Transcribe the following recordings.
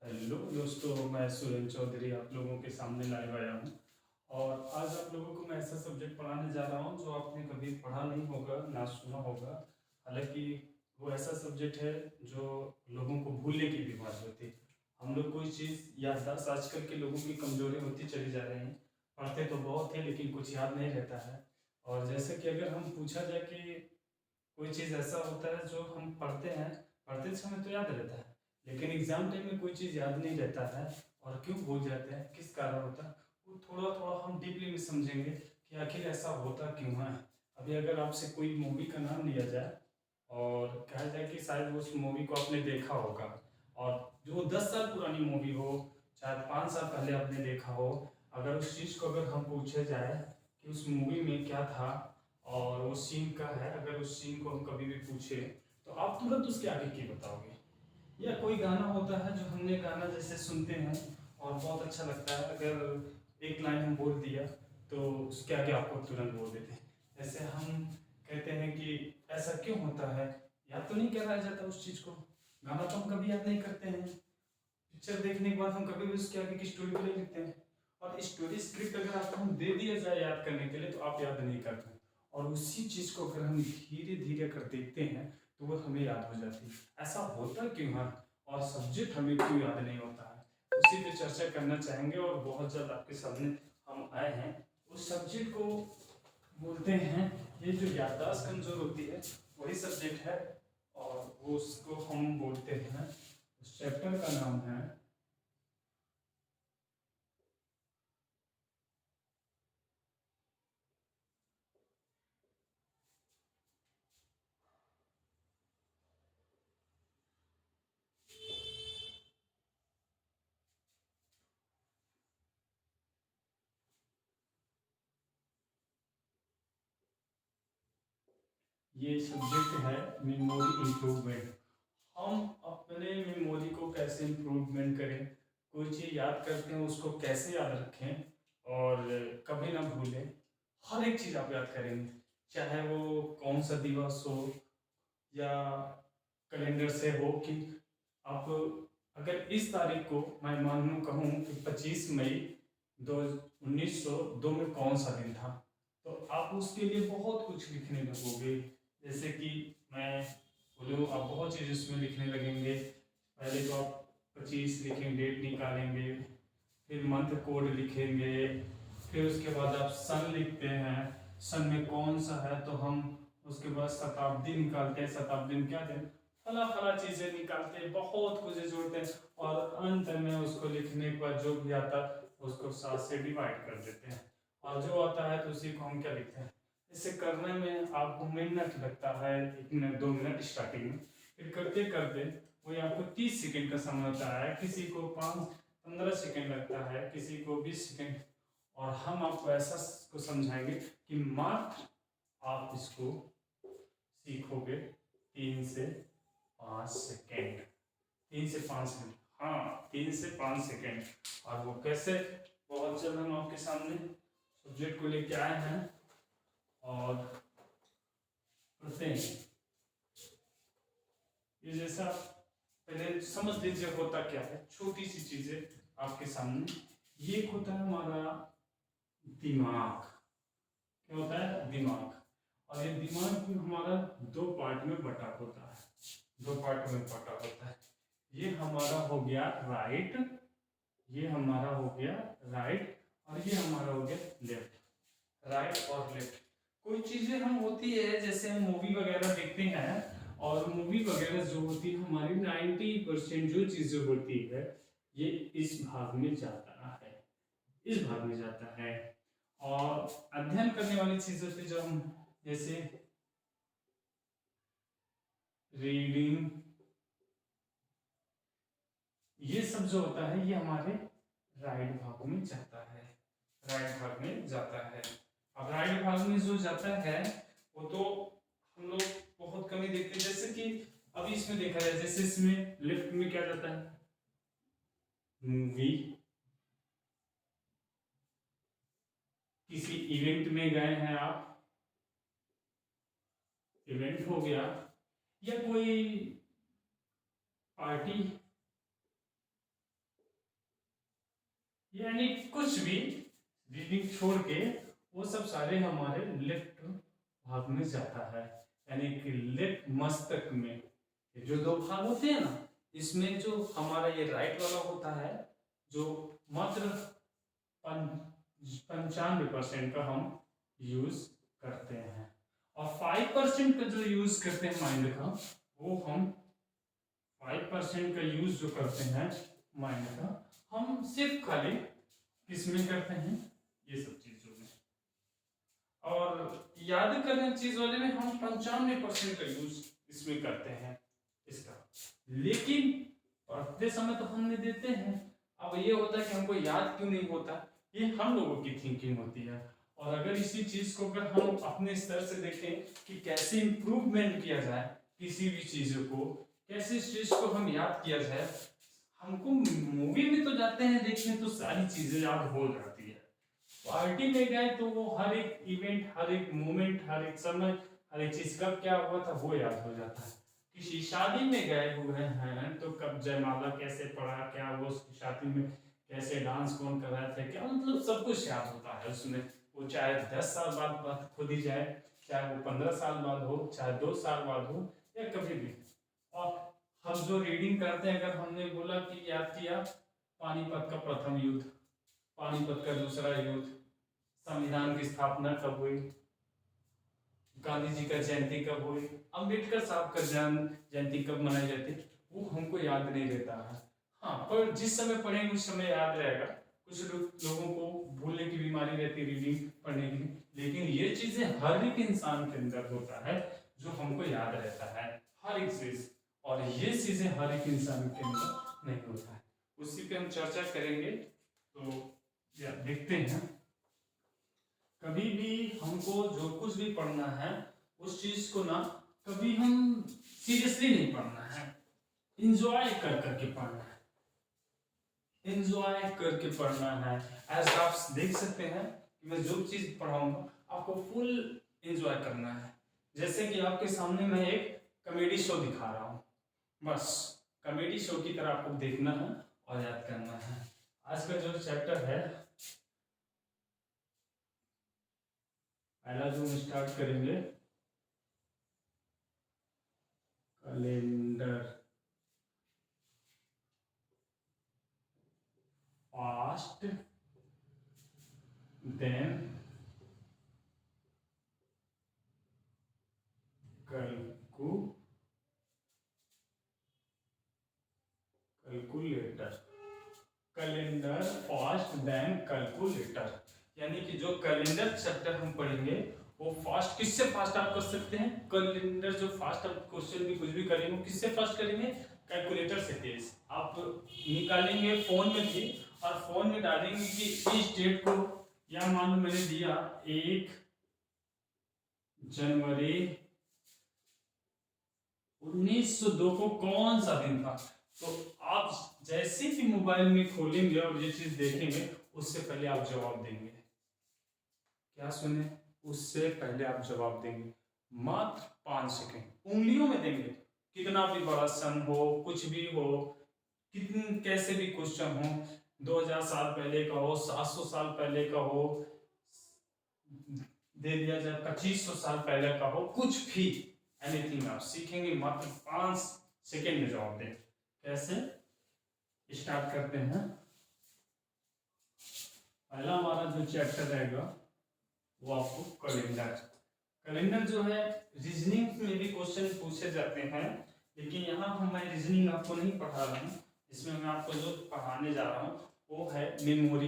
Hello दोस्तों, मैं सुरेंद्र चौधरी आप लोगों के सामने लाइव आया हूँ। और आज आप लोगों को मैं ऐसा सब्जेक्ट पढ़ाने जा रहा हूँ जो आपने कभी पढ़ा नहीं होगा, ना सुना होगा। हालांकि वो ऐसा सब्जेक्ट है जो लोगों को भूलने की बीमारी होती है। हम लोग कोई चीज़ याददाश्त, आजकल के लोगों की कमजोरी होती चली जा रही है। पढ़ते तो बहुत है लेकिन कुछ याद नहीं रहता है। और जैसे कि अगर हम पूछा जाए कि कोई चीज़ ऐसा होता है जो हम पढ़ते हैं, पढ़ते समय तो याद रहता है लेकिन एग्जाम टाइम में कोई चीज़ याद नहीं रहता है। और क्यों भूल जाते हैं, किस कारण होता है, वो थोड़ा थोड़ा हम डीपली में समझेंगे कि आखिर ऐसा होता क्यों है। अभी अगर आपसे कोई मूवी का नाम लिया जाए और कहा जाए कि शायद उस मूवी को आपने देखा होगा, और जो 10 साल पुरानी मूवी हो, चाहे 5 साल पहले आपने देखा हो, अगर उस चीज़ को अगर हम पूछे जाए कि उस मूवी में क्या था और वो सीन का है, अगर उस सीन को हम कभी भी पूछे तो आप तुरंत उसके आगे की बताओगे। या कोई गाना होता है जो हमने गाना जैसे सुनते हैं और बहुत अच्छा लगता है, अगर एक लाइन हम बोल दिया तो उसके आगे आपको तुरंत बोल देते हैं। जैसे हम कहते हैं कि ऐसा क्यों होता है, याद तो नहीं कराया जाता उस चीज़ को। गाना तो हम कभी याद नहीं करते हैं, पिक्चर देखने के बाद हम कभी भी उसके आगे की स्टोरी को नहीं लिखते हैं। और स्टोरी स्क्रिप्ट अगर आपको हम दे दिया जाए याद करने के लिए तो आप याद नहीं करते हैं। और उसी चीज़ को अगर हम धीरे धीरे कर देखते हैं तो वो हमें याद हो जाती है। ऐसा होता क्यों है और सब्जेक्ट हमें क्यों याद नहीं होता है, उसी पे चर्चा करना चाहेंगे। और बहुत जल्द आपके सामने हम आए हैं। उस सब्जेक्ट को बोलते हैं, ये जो याददाश्त कमजोर होती है वही सब्जेक्ट है। और वो उसको हम बोलते हैं, उस चैप्टर का नाम है ये सब्जेक्ट है मेमोरी इम्प्रूवमेंट। हम अपने मेमोरी को कैसे इम्प्रूवमेंट करें, कोई चीज़ याद करते हैं उसको कैसे याद रखें और कभी ना भूलें। हर एक चीज़ आप याद करेंगे, चाहे वो कौन सा दिवस हो या कैलेंडर से हो कि आप अगर इस तारीख को मैं मान लूँ कहूँ कि 25 मई दो 1902 में कौन सा दिन था, तो आप उसके लिए बहुत कुछ लिखने लगोगे। जैसे कि मैं बोलूँ, आप बहुत चीज़ उसमें लिखने लगेंगे। पहले तो आप 25 लिखेंगे, डेट निकालेंगे, फिर मंथ कोड लिखेंगे, फिर उसके बाद आप सन लिखते हैं, सन में कौन सा है तो हम उसके बाद शताब्दी निकालते हैं, शताब्दी में क्या दिन, फला फला चीज़ें निकालते हैं, बहुत कुछ जोड़ते हैं। और अंत में उसको लिखने के बाद जो भी आता है उसको 7 से डिवाइड कर देते हैं। और जो आता है तो उसी को हम क्या लिखते हैं। इसे करने में आपको मिनट लगता है, 1 मिनट 2 मिनट स्टार्टिंग में, फिर करते करते वही आपको 30 सेकंड का समय होता है, किसी को 5-15 सेकंड लगता है, किसी को 20 सेकंड। और हम आपको ऐसा को समझाएंगे कि मात्र आप इसको सीखोगे 3 से 5 सेकंड, 3 से 5 मिनट, हाँ 3 से 5 सेकंड। और वो कैसे, बहुत जल्द हम आपके सामने सब्जेक्ट को लेके आए हैं और पढ़ते हैं। ये जैसा पहले समझ लीजिए होता क्या है, छोटी सी चीजें आपके सामने। ये होता है हमारा दिमाग। क्या होता है, दिमाग। और ये दिमाग भी हमारा 2 पार्ट में बटा होता है, 2 पार्ट में बटा होता है। ये हमारा हो गया राइट, ये हमारा हो गया राइट, और ये हमारा हो गया लेफ्ट। राइट और लेफ्ट कोई चीजें हम होती है, जैसे हम मूवी वगैरह देखते हैं, और मूवी वगैरह जो होती है हमारी 90% जो चीजें होती है ये इस भाग में जाता है, इस भाग में जाता है। और अध्ययन करने वाली चीजें होती है जो हम, जैसे रीडिंग, ये सब जो होता है ये हमारे राइट भाग में जाता है, राइट भाग में जाता है। अब राइट भाग में जो जाता है वो तो हम लोग बहुत कम ही देखते हैं। जैसे कि अभी इसमें देखा जाए, जैसे इसमें लेफ्ट में क्या जाता है, मूवी, किसी इवेंट में गए हैं आप, इवेंट हो गया, या कोई पार्टी, यानी कुछ भी रीडिंग छोड़ के वो सब सारे हमारे लेफ्ट भाग में जाता है, यानी कि लेफ्ट मस्तक में। ये जो दो भाग होते हैं ना, इसमें जो हमारा ये राइट वाला होता है, जो मात्र 95% का हम यूज करते हैं, और 5% का जो यूज करते हैं माइंड का, वो हम 5% का यूज जो करते हैं माइंड का, हम सिर्फ खाली किसमें करते हैं, ये सब चीजों में। और याद करने चीज वाले में हम 95% का यूज इसमें करते हैं इसका, लेकिन पढ़ते समय तो हमने देते हैं। अब ये होता है कि हमको याद क्यों नहीं होता, ये हम लोगों की थिंकिंग होती है। और अगर इसी चीज को अगर हम अपने स्तर से देखें कि कैसे इंप्रूवमेंट किया जाए किसी भी चीजों को, कैसे इस चीज को हम याद किया जाए, हमको मूवी में तो जाते हैं देखने तो सारी चीजें याद हो जाती है। पार्टी में गए तो वो हर एक इवेंट, हर एक मोमेंट, हर एक समय, हर एक चीज कब क्या हुआ था वो याद हो जाता है। किसी शादी में गए हुए हैं तो कब जयमाला कैसे पड़ा, क्या वो उसकी शादी में कैसे डांस कौन कर रहा था, क्या मतलब सब कुछ याद होता है उसमें। वो चाहे 10 साल बाद बात खुद ही जाए, चाहे वो 15 साल बाद हो, चाहे 2 साल बाद हो, या कभी भी। और हम जो रीडिंग करते हैं, अगर हमने बोला कि याद किया पानीपत का प्रथम युद्ध, पानीपत का दूसरा युद्ध, संविधान की स्थापना कब हुई, गांधी जी का जयंती कब हुई, अम्बेडकर साहब का जन्म जयंती कब मनाई जाती है, वो हमको याद नहीं रहता है। हाँ, पर जिस समय पढ़ेंगे उस समय याद रहेगा। कुछ लोगों को भूलने की बीमारी रहती है रीडिंग पढ़ने की, लेकिन ये चीजें हर एक इंसान के अंदर होता है जो हमको याद रहता है, हर एक चीज। और ये चीजें हर एक इंसान के अंदर नहीं होता है, उसी पे हम चर्चा करेंगे। तो या देखते हैं, कभी भी हमको जो कुछ भी पढ़ना है उस चीज को ना कभी हम सीरियसली नहीं पढ़ना है, इंजॉय कर करके पढ़ना है, इंजॉय करके पढ़ना है। ऐसा आप देख सकते हैं कि मैं जो चीज पढ़ाऊंगा आपको फुल इंजॉय करना है। जैसे कि आपके सामने मैं एक कॉमेडी शो दिखा रहा हूँ, बस कॉमेडी शो की तरह आपको देखना है और याद करना है। आज का जो चैप्टर है, पहला जो हम स्टार्ट करेंगे, calendar, first then calculator, calendar first then calculator. यानी कि जो कैलेंडर चैप्टर हम पढ़ेंगे वो फास्ट, किससे फास्ट आप कर सकते हैं, कैलेंडर जो फास्ट आप क्वेश्चन भी कुछ भी करेंगे वो किससे फास्ट करेंगे, कैलकुलेटर से तेज। आप निकालेंगे फोन में भी और फोन में डालेंगे कि इस डेट को, या मान लो मैंने दिया 1 जनवरी 1902 को कौन सा दिन था, तो आप जैसे ही मोबाइल में खोलेंगे और ये चीज देखेंगे उससे पहले आप जवाब देंगे। क्या सुने, उससे पहले आप जवाब देंगे, मात्र 5 सेकंड उंगलियों में देंगे। कितना भी बड़ा सन हो, कुछ भी हो, कितने कैसे भी क्वेश्चन हो, 2000 साल पहले का हो, 700 साल पहले का हो, दे दिया जाए 2500 साल पहले का हो, कुछ भी एनीथिंग आप सीखेंगे, मात्र 5 सेकंड में जवाब दें। कैसे स्टार्ट करते हैं। पहला हमारा जो चैप्टर रहेगा वो आपको कैलेंडर, कैलेंडर जो है रीजनिंग में भी क्वेश्चन पूछे जाते हैं, लेकिन यहाँ हम मैं रीजनिंग आपको नहीं पढ़ा रहा हूँ। इसमें मैं आपको जो पढ़ाने जा रहा हूँ वो है मेमोरी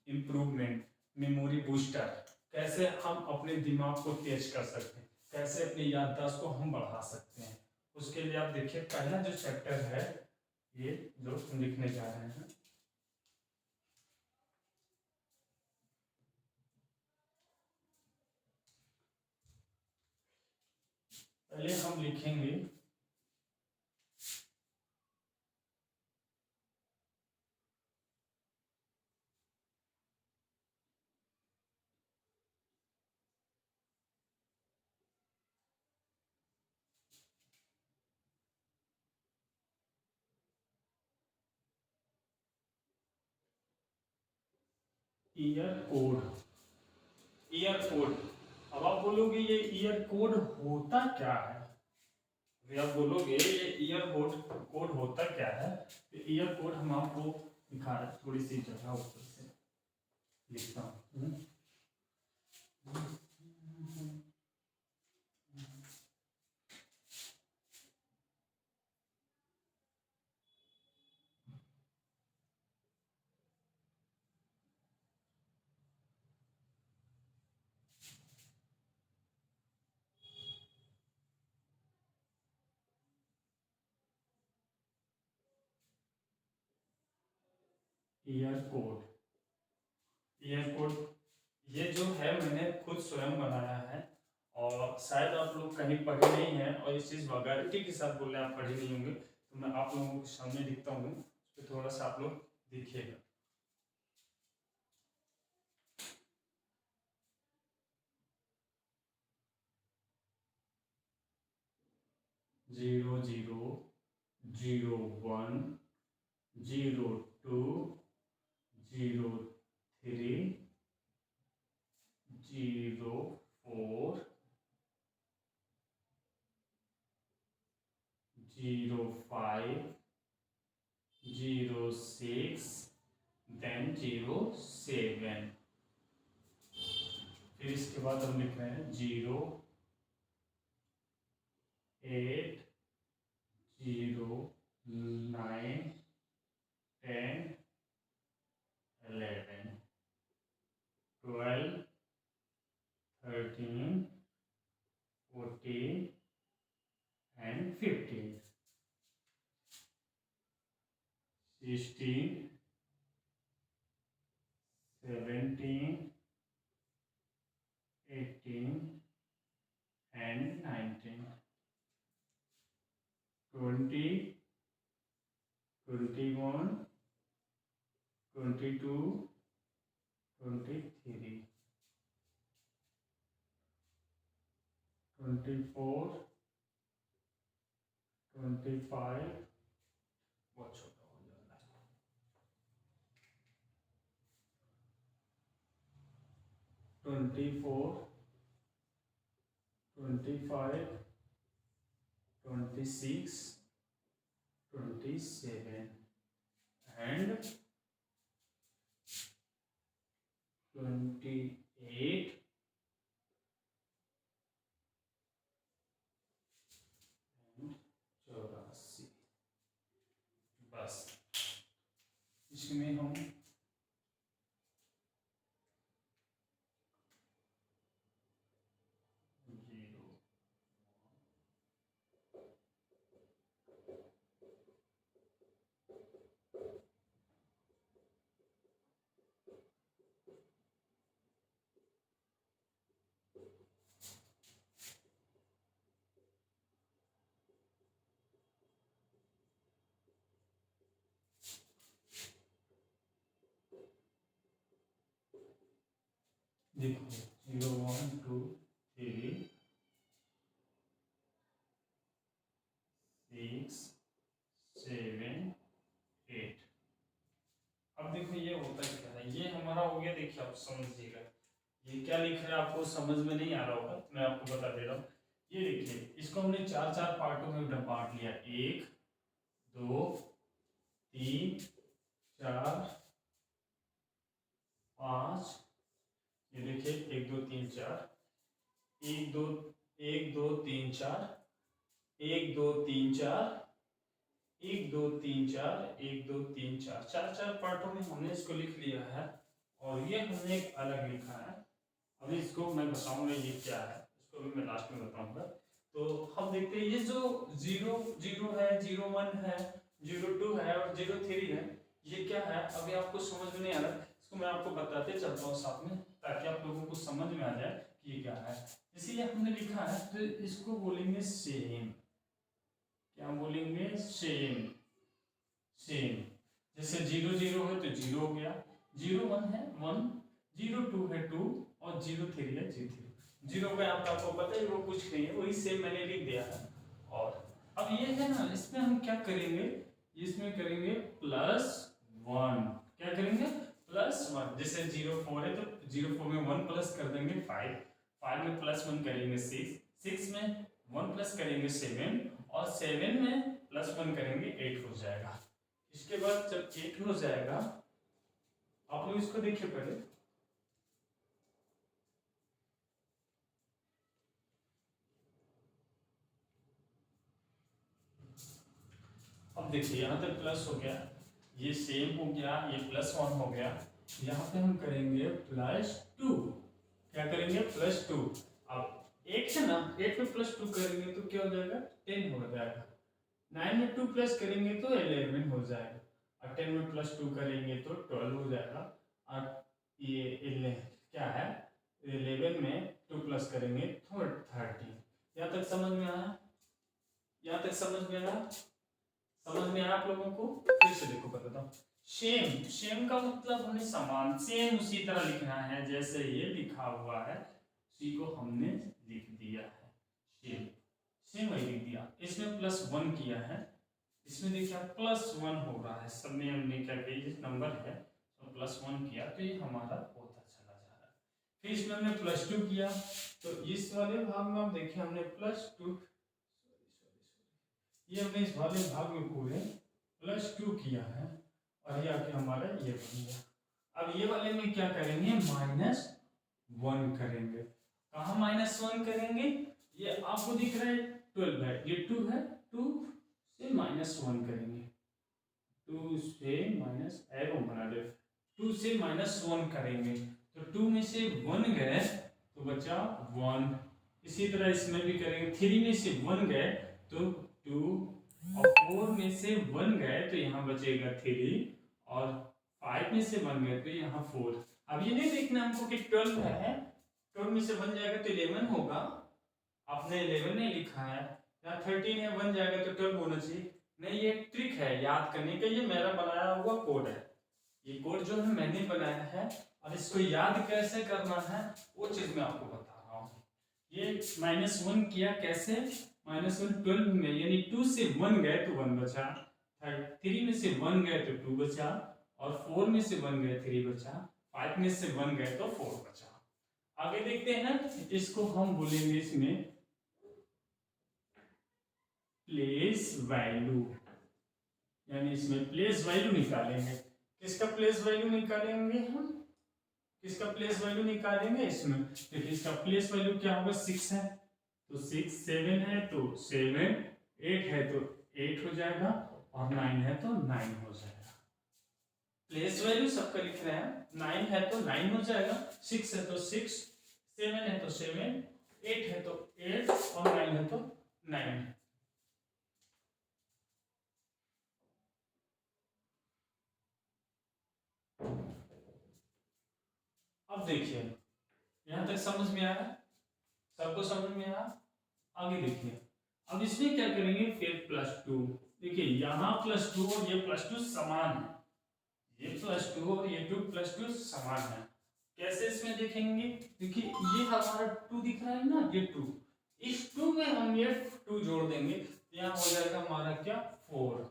इम्प्रूवमेंट, मेमोरी बूस्टर। कैसे हम अपने दिमाग को तेज कर सकते हैं, कैसे अपनी याददाश्त को हम बढ़ा सकते हैं। उसके लिए आप देखिए पहला जो चैप्टर है ये जो हम लिखने जा रहे हैं, पहले हम लिखेंगे ईयर कोड, ईयर कोड। अब आप बोलोगे ये ईयर कोड होता क्या है? अभी आप बोलोगे ये ईयर कोड होता क्या है, तो ईयर कोड हम आपको दिखा रहे हैं, थोड़ी सी जगह ऊपर से लिखता हूँ। ईयर कोड, ईयर कोड ये जो है मैंने खुद स्वयं बनाया है, और शायद आप लोग कहीं पढ़े नहीं हैं, और इस चीज़ वैलिडिटी के साथ बोल रहे हैं आप पढ़े नहीं होंगे, तो मैं आप लोगों के सामने लिखता हूँ, उस पर थोड़ा सा आप लोग देखिएगा। Zero zero, 01, 02, 03, 04, 05, 06, then 07। फिर इसके बाद हम लिख रहे हैं 0, 8, 0, 9, 10, 11, 12, 13, 14 and 15, 16, 17, 18 and 19, 20, 21, 22, 23, 24, 25, बहुत छोटा हो जा रहा है, 24, 25, 26, 27 and 28 and 84। बस इसमें हम देखो 0, 1, 2, 3, 6, 7, 8। अब देखो ये होता क्या है, ये हमारा हो गया। देखिए आप समझिएगा, ये क्या लिख रहा है आपको समझ में नहीं आ रहा होगा, मैं आपको बता दे रहा हूँ। ये देखिए इसको हमने चार चार पार्टों में बांट लिया, 1, 2, 3, 4, 5। ये देखिए 1, 2, 3, 4, 1, 2, 1, 2, 3, 4, 1, 2, 3, 4, 1, 2, 3, 4, 1, 2, 3, 4, चार चार पार्टों में हमने इसको लिख लिया है, और ये हमने एक अलग लिखा है। अभी इसको मैं बताऊंगा ये क्या है, इसको भी मैं लास्ट में बताऊंगा। तो हम देखते हैं ये जो 0, 0 है, 01 है, 02 है और 03 है, ये क्या है अभी आपको समझ में नहीं आ रहा, इसको मैं आपको बताते चलता हूँ साथ में, ताकि आप लोगों को समझ में आ जाए कि ये क्या है। इसीलिए हमने लिखा है, तो इसको बोलेंगे सेम। क्या बोलेंगे? सेम। सेम जैसे 0, 0 है तो 0 हो गया, 01 है 1, 02 है 2 और 03 है 03। 0 का यहाँ पे आपको पता है वो कुछ नहीं है, वही सेम मैंने लिख दिया है। और अब ये है ना, इसमें हम क्या करेंगे, इसमें करेंगे +1। क्या करेंगे? +1, जैसे 0 4 है तो 0 4 में 1 प्लस कर देंगे 5, 5 में +1 करेंगे 6, 6 में 1 प्लस करेंगे 7 और 7 में +1 करेंगे 8 हो जाएगा। इसके बाद जब 8 हो जाएगा, आप लोग इसको देखिए पहले, अब देखिए यहाँ तक प्लस हो गया, ये सेम हो गया, ये +1 हो गया, यहाँ पे हम करेंगे +2, क्या करेंगे +2। अब 8 है ना, 8 में +2 करेंगे तो क्या हो जाएगा 10 हो जाएगा, 9 में 2 प्लस करेंगे तो 11 हो जाएगा, और 10 में +2 करेंगे तो 12 हो जाएगा, और ये 11 क्या है 11 में 2 प्लस करेंगे तो 30। यहाँ तक समझ में आया, यहाँ तक समझ में आया, समझ में आया आप लोगों को। फिर से देखो बताता हूँ, सेम, सेम का मतलब हमें समान, सेम उसी तरह लिखना है जैसे ये लिखा हुआ है, उसी को हमने लिख दिया है, सेम सेम वही लिख दिया। इसमें +1 किया है, इसमें देखिए +1 हो रहा है, सब में हमने क्या किया, ये नंबर है तो +1 किया तो ये हमारा होता चला जा रहा है। फिर इसमें हमने +2 किया, तो इस वाले भाग में हम देखिए हमने +2, ये हमने इस वाले भाग में पूरे +2 किया है, और ये आके हमारा ये बन गया। अब ये वाले में क्या करेंगे -1 करेंगे, कहाँ -1 करेंगे, ये आपको दिख रहा है 12 है, ये 2 है, 2 से -1 करेंगे, 2 से माइनस एरो बना दे, 2 से -1 करेंगे तो 2 में से 1 गए तो बचा 1। इसी तरह इसमें भी करेंगे, 3 में से 1 गए तो 2, और 4 में से 1 गए तो यहाँ बचेगा 3, और 5 में से 1 गए तो यहाँ 4। अब ये नहीं देखना हमको कि 12 है, 12 में से 1 जाएगा तो 11 होगा, आपने 11 नहीं लिखा है, यहाँ 13 है 1 जाएगा तो 12 होना चाहिए, नहीं ये ट्रिक है याद करने का, ये मेरा बनाया हुआ कोड है, ये कोड जो है मैंने बनाया है, और इसको याद कैसे करना है वो चीज मैं आपको बता रहा हूँ। ये -1 किया कैसे, -1 12 में, यानी 2 से 1 गए तो 1 बचा, 3 में से 1 गए तो 2 बचा, और 4 में से 1 गए 3 बचा, 5 में से 1 गए तो 4 बचा। आगे देखते हैं, इसको हम बोलेंगे इसमें प्लेस वैल्यू, यानी इसमें प्लेस वैल्यू निकालेंगे। किसका प्लेस वैल्यू निकालेंगे हम, किसका प्लेस वैल्यू निकालेंगे इसमें, देखिए इसका प्लेस वैल्यू क्या होगा 6 है तो 6, 7 है तो 7, 8 है तो 8 हो जाएगा, और 9 है तो 9 हो जाएगा। प्लेस वैल्यू सबका लिख रहे हैं, 9 है तो 9 हो जाएगा, 6 है तो 6, 7 है तो 7, 8 है तो 8, और 9 है तो 9। अब देखिए यहां तक समझ में आया, सबको समझ में आया। आगे देखिए, अब इसमें क्या करेंगे फिर +2, देखिए यहाँ +2 और ये +2 समान है, ये +2 और ये 2 +2 समान है। कैसे इसमें देखेंगे, देखिए ये हमारा 2 दिख रहा है ना, ये 2, इस 2 में हम ये 2 जोड़ देंगे, यहाँ हो जाएगा हमारा क्या 4।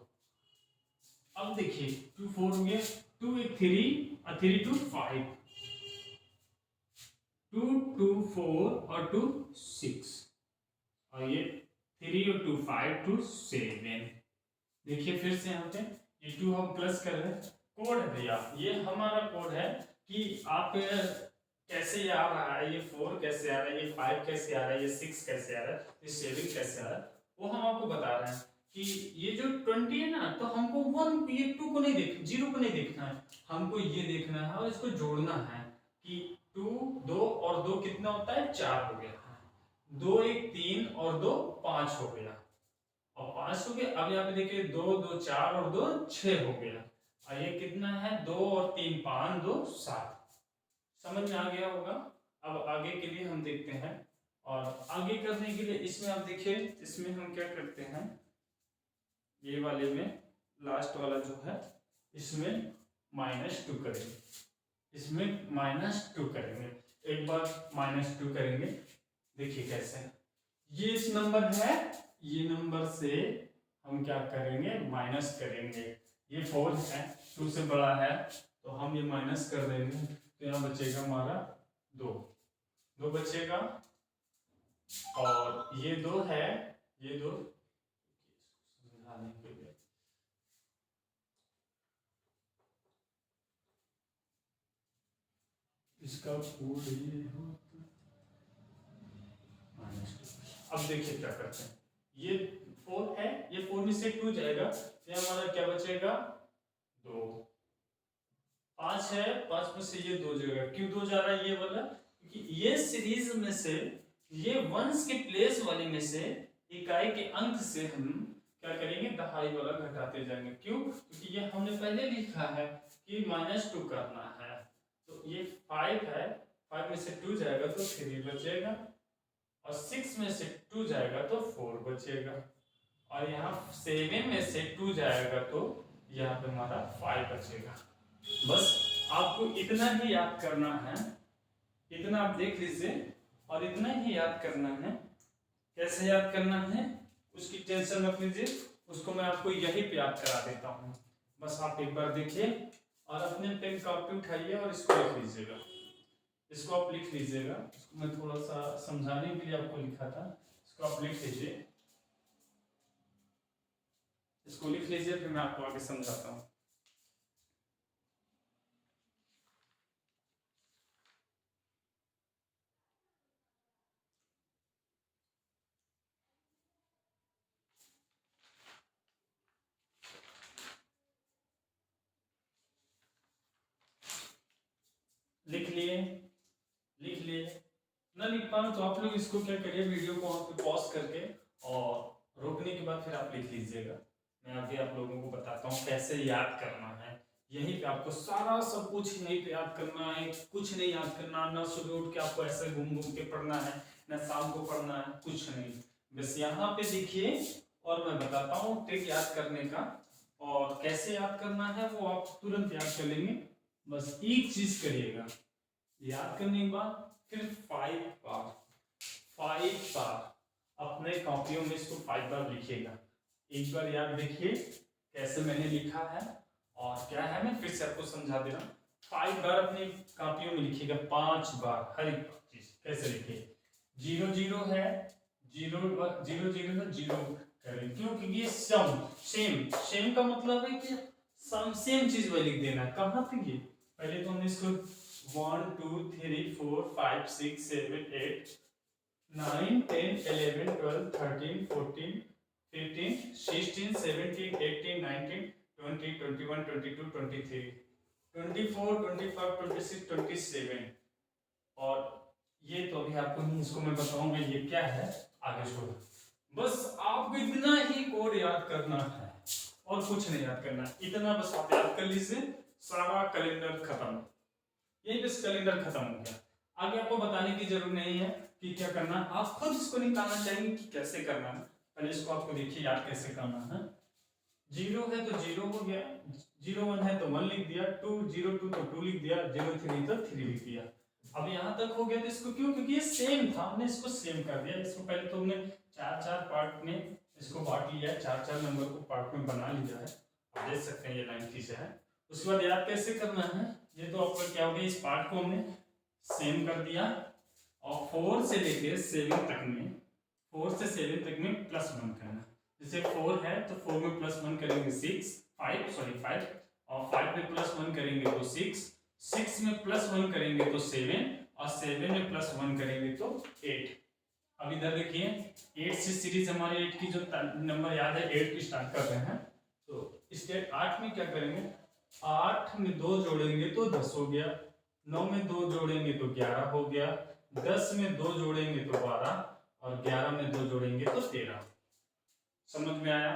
अब देखिए 2 4 हो गया, 2 1 3 और 3 2 5, 2 2 4 और 2 6, और ये 3 और 2 5 2 7। देखिए फिर से यहाँ पे ये 2 हम प्लस कर रहे हैं, कोड है भैया, ये हमारा कोड है कि आप कैसे ये आ रहा है, ये 4 कैसे आ रहा है, ये 5 कैसे आ रहा है, ये 6 कैसे आ रहा है, ये 7 कैसे आ रहा है, वो हम आपको बता रहे हैं कि ये जो 20 है ना, तो हमको 1 ये 2 को नहीं देख 0 को नहीं देखना है, हमको ये देखना है और इसको जोड़ना है कि 2 2 और 2 कितना होता है 4 हो गया, 2 1 3 और 2 5 हो गया, और 5 हो गया। अब यहाँ पे देखिए 2 2 4 और 2 6 हो गया, और ये कितना है 2 और 3 5 2 7। समझ में आ गया होगा। अब आगे के लिए हम देखते हैं, और आगे करने के लिए इसमें आप देखिए, इसमें हम क्या करते हैं, ये वाले में लास्ट वाला जो है इसमें -2 करेंगे, इसमें -2 करेंगे, एक बार -2 करेंगे। देखिए कैसे, ये इस नंबर है, ये नंबर से हम क्या करेंगे माइनस करेंगे, ये 4 है, 2 से बड़ा है, तो हम ये माइनस कर देंगे, तो यहाँ बचेगा हमारा 2 बचेगा, और ये 2 है, ये 2 समझाने के लिए इसका कोड ये होता। अब देखिए क्या करते हैं, ये 4 है, ये 4 में से 2 जाएगा, तो हमारा क्या बचेगा 2। 5 है, 5 में से ये 2 जाएगा, क्यों 2 जा रहा है ये वाला, क्योंकि ये सीरीज में से ये वंस के प्लेस वाले में से इकाई के अंक से हम क्या करेंगे, दहाई वाला घटाते जाएंगे। क्यों, क्योंकि ये हमने पहले लिखा है कि -2 करना है, तो ये 5 है, 5 में से 2 जाएगा तो 3 बचेगा, और 6 में से 2 जाएगा तो 4 बचेगा, और यहाँ 7 में से 2 जाएगा तो यहाँ पे हमारा 5 बचेगा। बस आपको इतना ही याद करना है, इतना आप देख लीजिए, और इतना ही याद करना है। कैसे याद करना है उसकी टेंशन मत लीजिए, उसको मैं आपको यही पे याद करा देता हूँ। बस आप एक बार देखिए और अपने पेन कॉपी उठाइए और इसको लिख लीजिएगा, इसको आप लिख लीजिएगा। इसको मैं थोड़ा सा समझाने के लिए आपको लिखा था, इसको आप लिख लीजिए, इसको लिख लीजिए, फिर मैं आपको आगे समझाता हूँ। लिख लिए, लिख लिए, ना लिख पाओ तो आप लोग इसको क्या करिए, वीडियो को वहाँ पे पॉज करके और रोकने के बाद फिर आप लिख लीजिएगा। मैं अभी आप लोगों को बताता हूँ कैसे याद करना है। यहीं पे आपको सारा सब कुछ यहीं पे याद करना है, कुछ नहीं याद करना, ना सुबह उठ के आपको ऐसे घूम घूम के पढ़ना है, ना शाम को पढ़ना है, कुछ नहीं। बस यहाँ पे देखिए और मैं बताता हूँ ट्रिक याद करने का, और कैसे याद करना है वो आप तुरंत याद कर लेंगे। बस एक चीज करिएगा, याद करने के बाद फिर 5 बार अपने कॉपियों में इसको 5 बार लिखिएगा। एक बार याद देखिए कैसे मैंने लिखा है और क्या है, मैं फिर से आपको समझा दे रहा हूँ। 5 बार अपनी कॉपियों में लिखिएगा, 5 बार हर एक चीज। कैसे लिखिए, 0 0 है, 0 0 0 है, 0 करें, क्यों, क्योंकि ये सेम का मतलब है कि सेम चीज में लिख देना। कहाँ थी ये, पहले तो हमने इसको 1 2 3 4 5 6 7 8 9 10 11 12 13 14 15 16 17 18 19 20 21 22 23 24 25 26 27। और ये तो अभी आपको इसको मैं बताऊंगा ये क्या है आगे छोड़। बस आपको इतना ही कोड याद करना है और कुछ नहीं याद करना, इतना बस आप याद कर लीजिए, सारा कैलेंडर खत्म। यही बस कैलेंडर खत्म हो गया। आगे आपको बताने की जरूरत नहीं है कि क्या करना, आप खुद इसको निकालना चाहेंगे कि कैसे करना है। पहले इसको आपको देखिए याद कैसे करना है। 0 है तो 0 हो गया, 0 1 है तो 1 लिख दिया, 2 0 2 तो 2 लिख दिया, 0 3 तो 3 लिख दिया। अब यहाँ तक हो गया, तो इसको क्यों, क्योंकि ये सेम था, हमने इसको सेम कर दिया। इसको पहले तो हमने 4 पार्ट में इसको बांट लिया, 4 नंबर को पार्ट में बना लिया है, आप देख सकते हैं ये 90 से है। उसके बाद याद कैसे करना है, ये तो आपका क्या हो गया, इस पार्ट को हमने सेम कर दिया, और 4 से लेके 7 तक में, 4 से 7 तक में +1 करना। जैसे 4 है तो 4 में +1 करेंगे 5, और 5 में +1 करेंगे तो 6, 6 में +1 करेंगे तो 7, और 7 में +1 करेंगे तो 8। अब इधर देखिए 8 से सीरीज हमारे 8 की जो नंबर याद है 8 की स्टार्ट कर रहे हैं, तो स्टेप 8 में क्या करेंगे, 8 में 2 जोड़ेंगे तो 10 हो गया, 9 में 2 जोड़ेंगे तो 11 हो गया, 10 में 2 जोड़ेंगे तो 12, और 11 में 2 जोड़ेंगे तो 13। समझ में आया?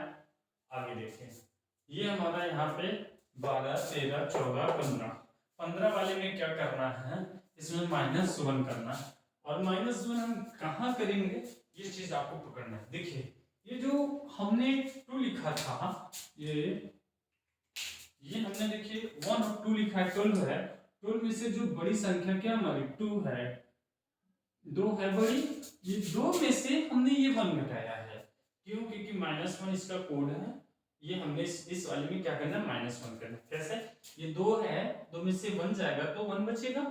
आगे देखें, ये हमारा यहाँ पे 12 13 14 15, 15 वाले में क्या करना है, इसमें -1 करना, और -1 हम कहाँ करेंगे ये चीज आपको पकड़ना है। देखिए ये जो हमने 2 लिखा था, ये हमने देखिए 1 और 2 लिखा है, 12 है, 12 में से जो बड़ी संख्या क्या हमारी 2 है, 2 है बड़ी, ये 2 में से हमने ये 1 घटाया है। क्यों, क्योंकि -1 इसका कोड है, ये हमने इस वाले में क्या करना है, -1 करना है। कैसे, ये 2 है, 2 में से 1 जाएगा तो 1 बचेगा,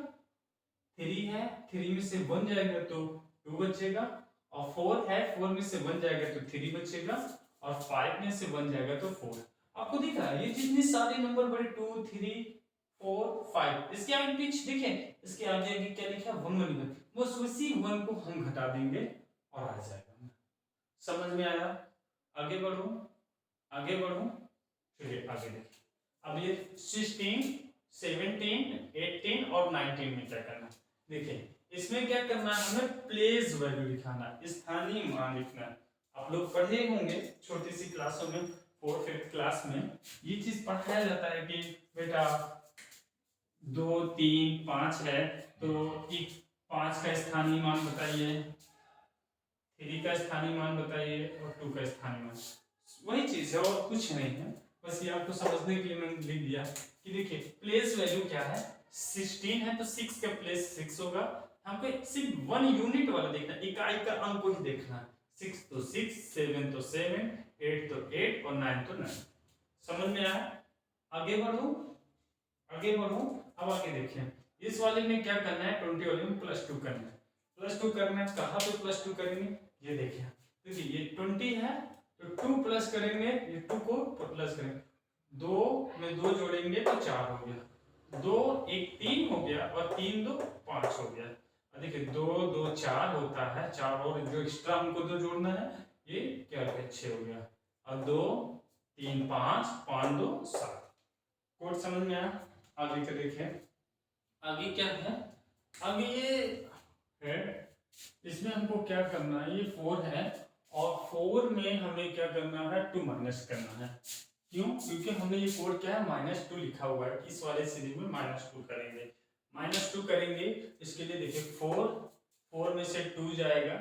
3 है, 3 में से 1 जाएगा तो 2 बचेगा, और 4 है, 4 में से 1 जाएगा तो 3 बचेगा, और 5 में से 1 जाएगा तो 4। आपको दिख रहा है ये जितने सारे नंबर बड़े 2 3 4 5, इसके आगे पीछे देखें, इसके आगे आगे क्या लिखा है, 1 1 लिखा, बस उसी 1 को हम घटा देंगे और आ जाएगा। समझ में आया? आगे बढ़ो, आगे बढ़ो, चलिए आगे देखिए। अब ये 16 17 18 और 19 में क्या करना है, देखिए इसमें क्या करना है, हमें प्लेस वैल्यू लिखाना है, स्थानीय मान लिखना है। आप लोग पढ़े होंगे छोटी सी क्लासों में, 4th 5th क्लास में ये चीज पढ़ाया जाता है कि बेटा 2 3 5 है तो 5 का स्थानीय मान बताइए, 3 का स्थानीय मान बताइए, और 2 का स्थानीय मान। वही चीज है और कुछ नहीं है, बस ये आपको समझने के लिए मैंने लिख दिया कि देखिए प्लेस वैल्यू क्या है, 16 है तो 6 का प्लेस 6 होगा। हमको सिर्फ 1 यूनिट वाला देखना, इकाई का अंक को ही देखना है। 6 तो 6, 7 तो 7, 8 तो 8 और 9 तो 9। समझ में आया? आगे बढ़ो, आगे बढ़ो। अब आगे देखिए, इस वाले में क्या करना है, 20 वाले में +2 करना है। +2 करना है, कहाँ पे +2 करेंगे, ये देखिए, देखिए ये 20 है तो 2 प्लस करेंगे, ये 2 को प्लस करेंगे, 2 में 2 जोड़ेंगे तो 4 हो गया, 2 1 3 हो गया, और 3 2 5 हो गया। और देखिए 2 2 4 होता है, 4 और जो एक्स्ट्रा हमको 2 जोड़ना है, ये क्या हो गया, 6 हो गया, और 2 3 5 5 2 7। कोड समझ में आया? आगे का देखें, आगे क्या है, आगे ये है, इसमें हमको क्या करना है, ये 4 है और 4 में हमें क्या करना है, 2 माइनस करना है। क्यों? क्योंकि हमने ये कोड क्या है, -2 लिखा हुआ है, इस वाले सीरीज में -2 करेंगे, -2 करेंगे। इसके लिए देखिए 4 में से 2 जाएगा,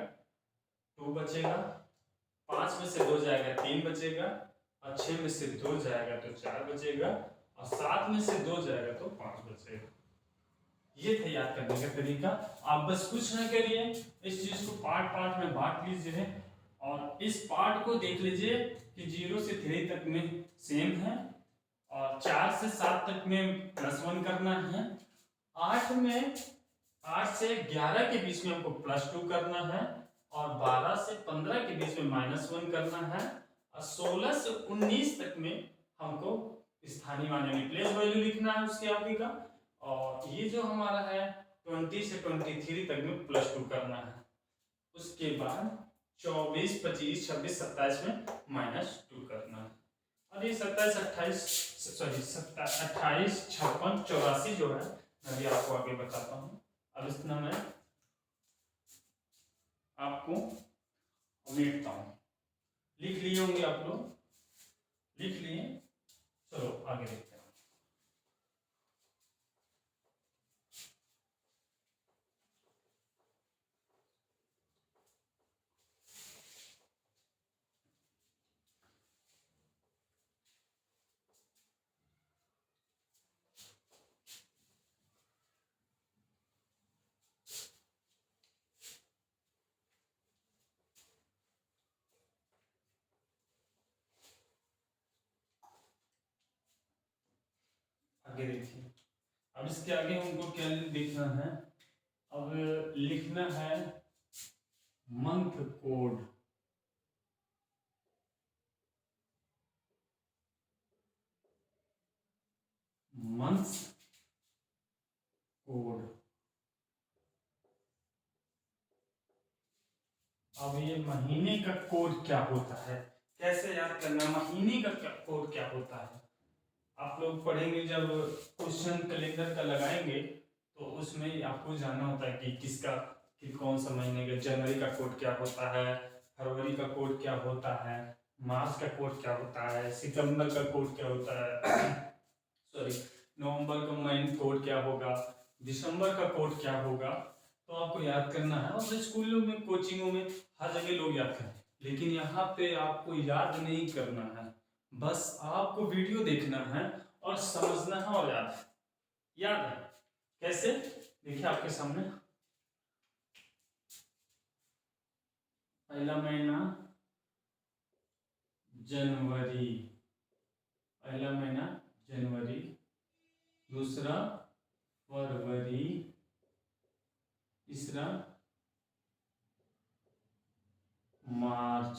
2 बचेगा, 5 में से 2 जाएगा, 3 बचेगा, और 6 में से 2 जाएगा तो 4 बचेगा, और 7 में से 2 जाएगा तो 5 बचेगा। ये था याद करने का तरीका। आप बस कुछ ना करिए, इस चीज को पार्ट पार्ट में बांट लीजिए, और इस पार्ट को देख लीजिए कि 0 से 3 तक में सेम है, और 4 से 7 तक में +1 करना है, 8 से 11 के बीच में हमको +2 करना है, और 12 से 15 के बीच में -1 करना है, और 16 से 19 तक में हमको स्थानीय मान यानी प्लेस वैल्यू लिखना है उसके आगे का, और ये जो हमारा है 20 से 23 तक में +2 करना है। उसके बाद 24 25 26 27 में -2 करना है, और ये 27 28 सॉरी 28 56 84 जो है मैं भी आपको आगे बताता हूँ। अब इतना मैं आपको लिखता हूँ, लिख लिए होंगे आप लोग, लिख लिए, चलो आगे देखते हैं। आगे देखिए, अब इसके आगे हमको क्या लिखना है, अब लिखना है मंथ कोड, मंथ कोड। अब ये महीने का कोड क्या होता है, कैसे याद करना, महीने का कोड क्या होता है, आप लोग पढ़ेंगे जब क्वेश्चन कैलेंडर का लगाएंगे तो उसमें आपको जानना होता है कि किसका कि कौन सा महीने का, जनवरी का कोड क्या होता है, फरवरी का कोड क्या होता है, मार्च का कोड क्या होता है, सितंबर का कोड क्या होता है सॉरी नवंबर का महीने कोड क्या होगा, दिसंबर का कोड क्या होगा, तो आपको याद करना है। और स्कूलों में कोचिंगों में हर जगह लोग याद करें, लेकिन यहाँ पे आपको याद नहीं करना है, बस आपको वीडियो देखना है और समझना है और याद है कैसे, देखिए आपके सामने पहला महीना जनवरी, पहला महीना जनवरी, दूसरा फरवरी, तीसरा मार्च,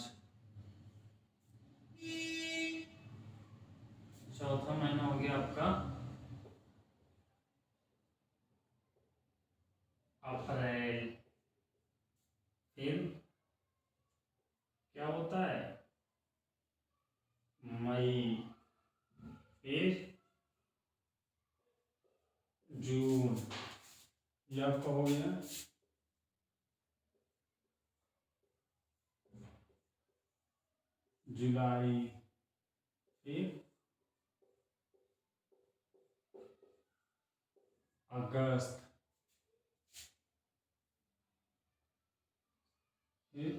चौथा महीना हो गया आपका अप्रैल। फिर क्या होता है मई, फिर जून, ये आपका हो गया जुलाई, फिर अगस्त, फिर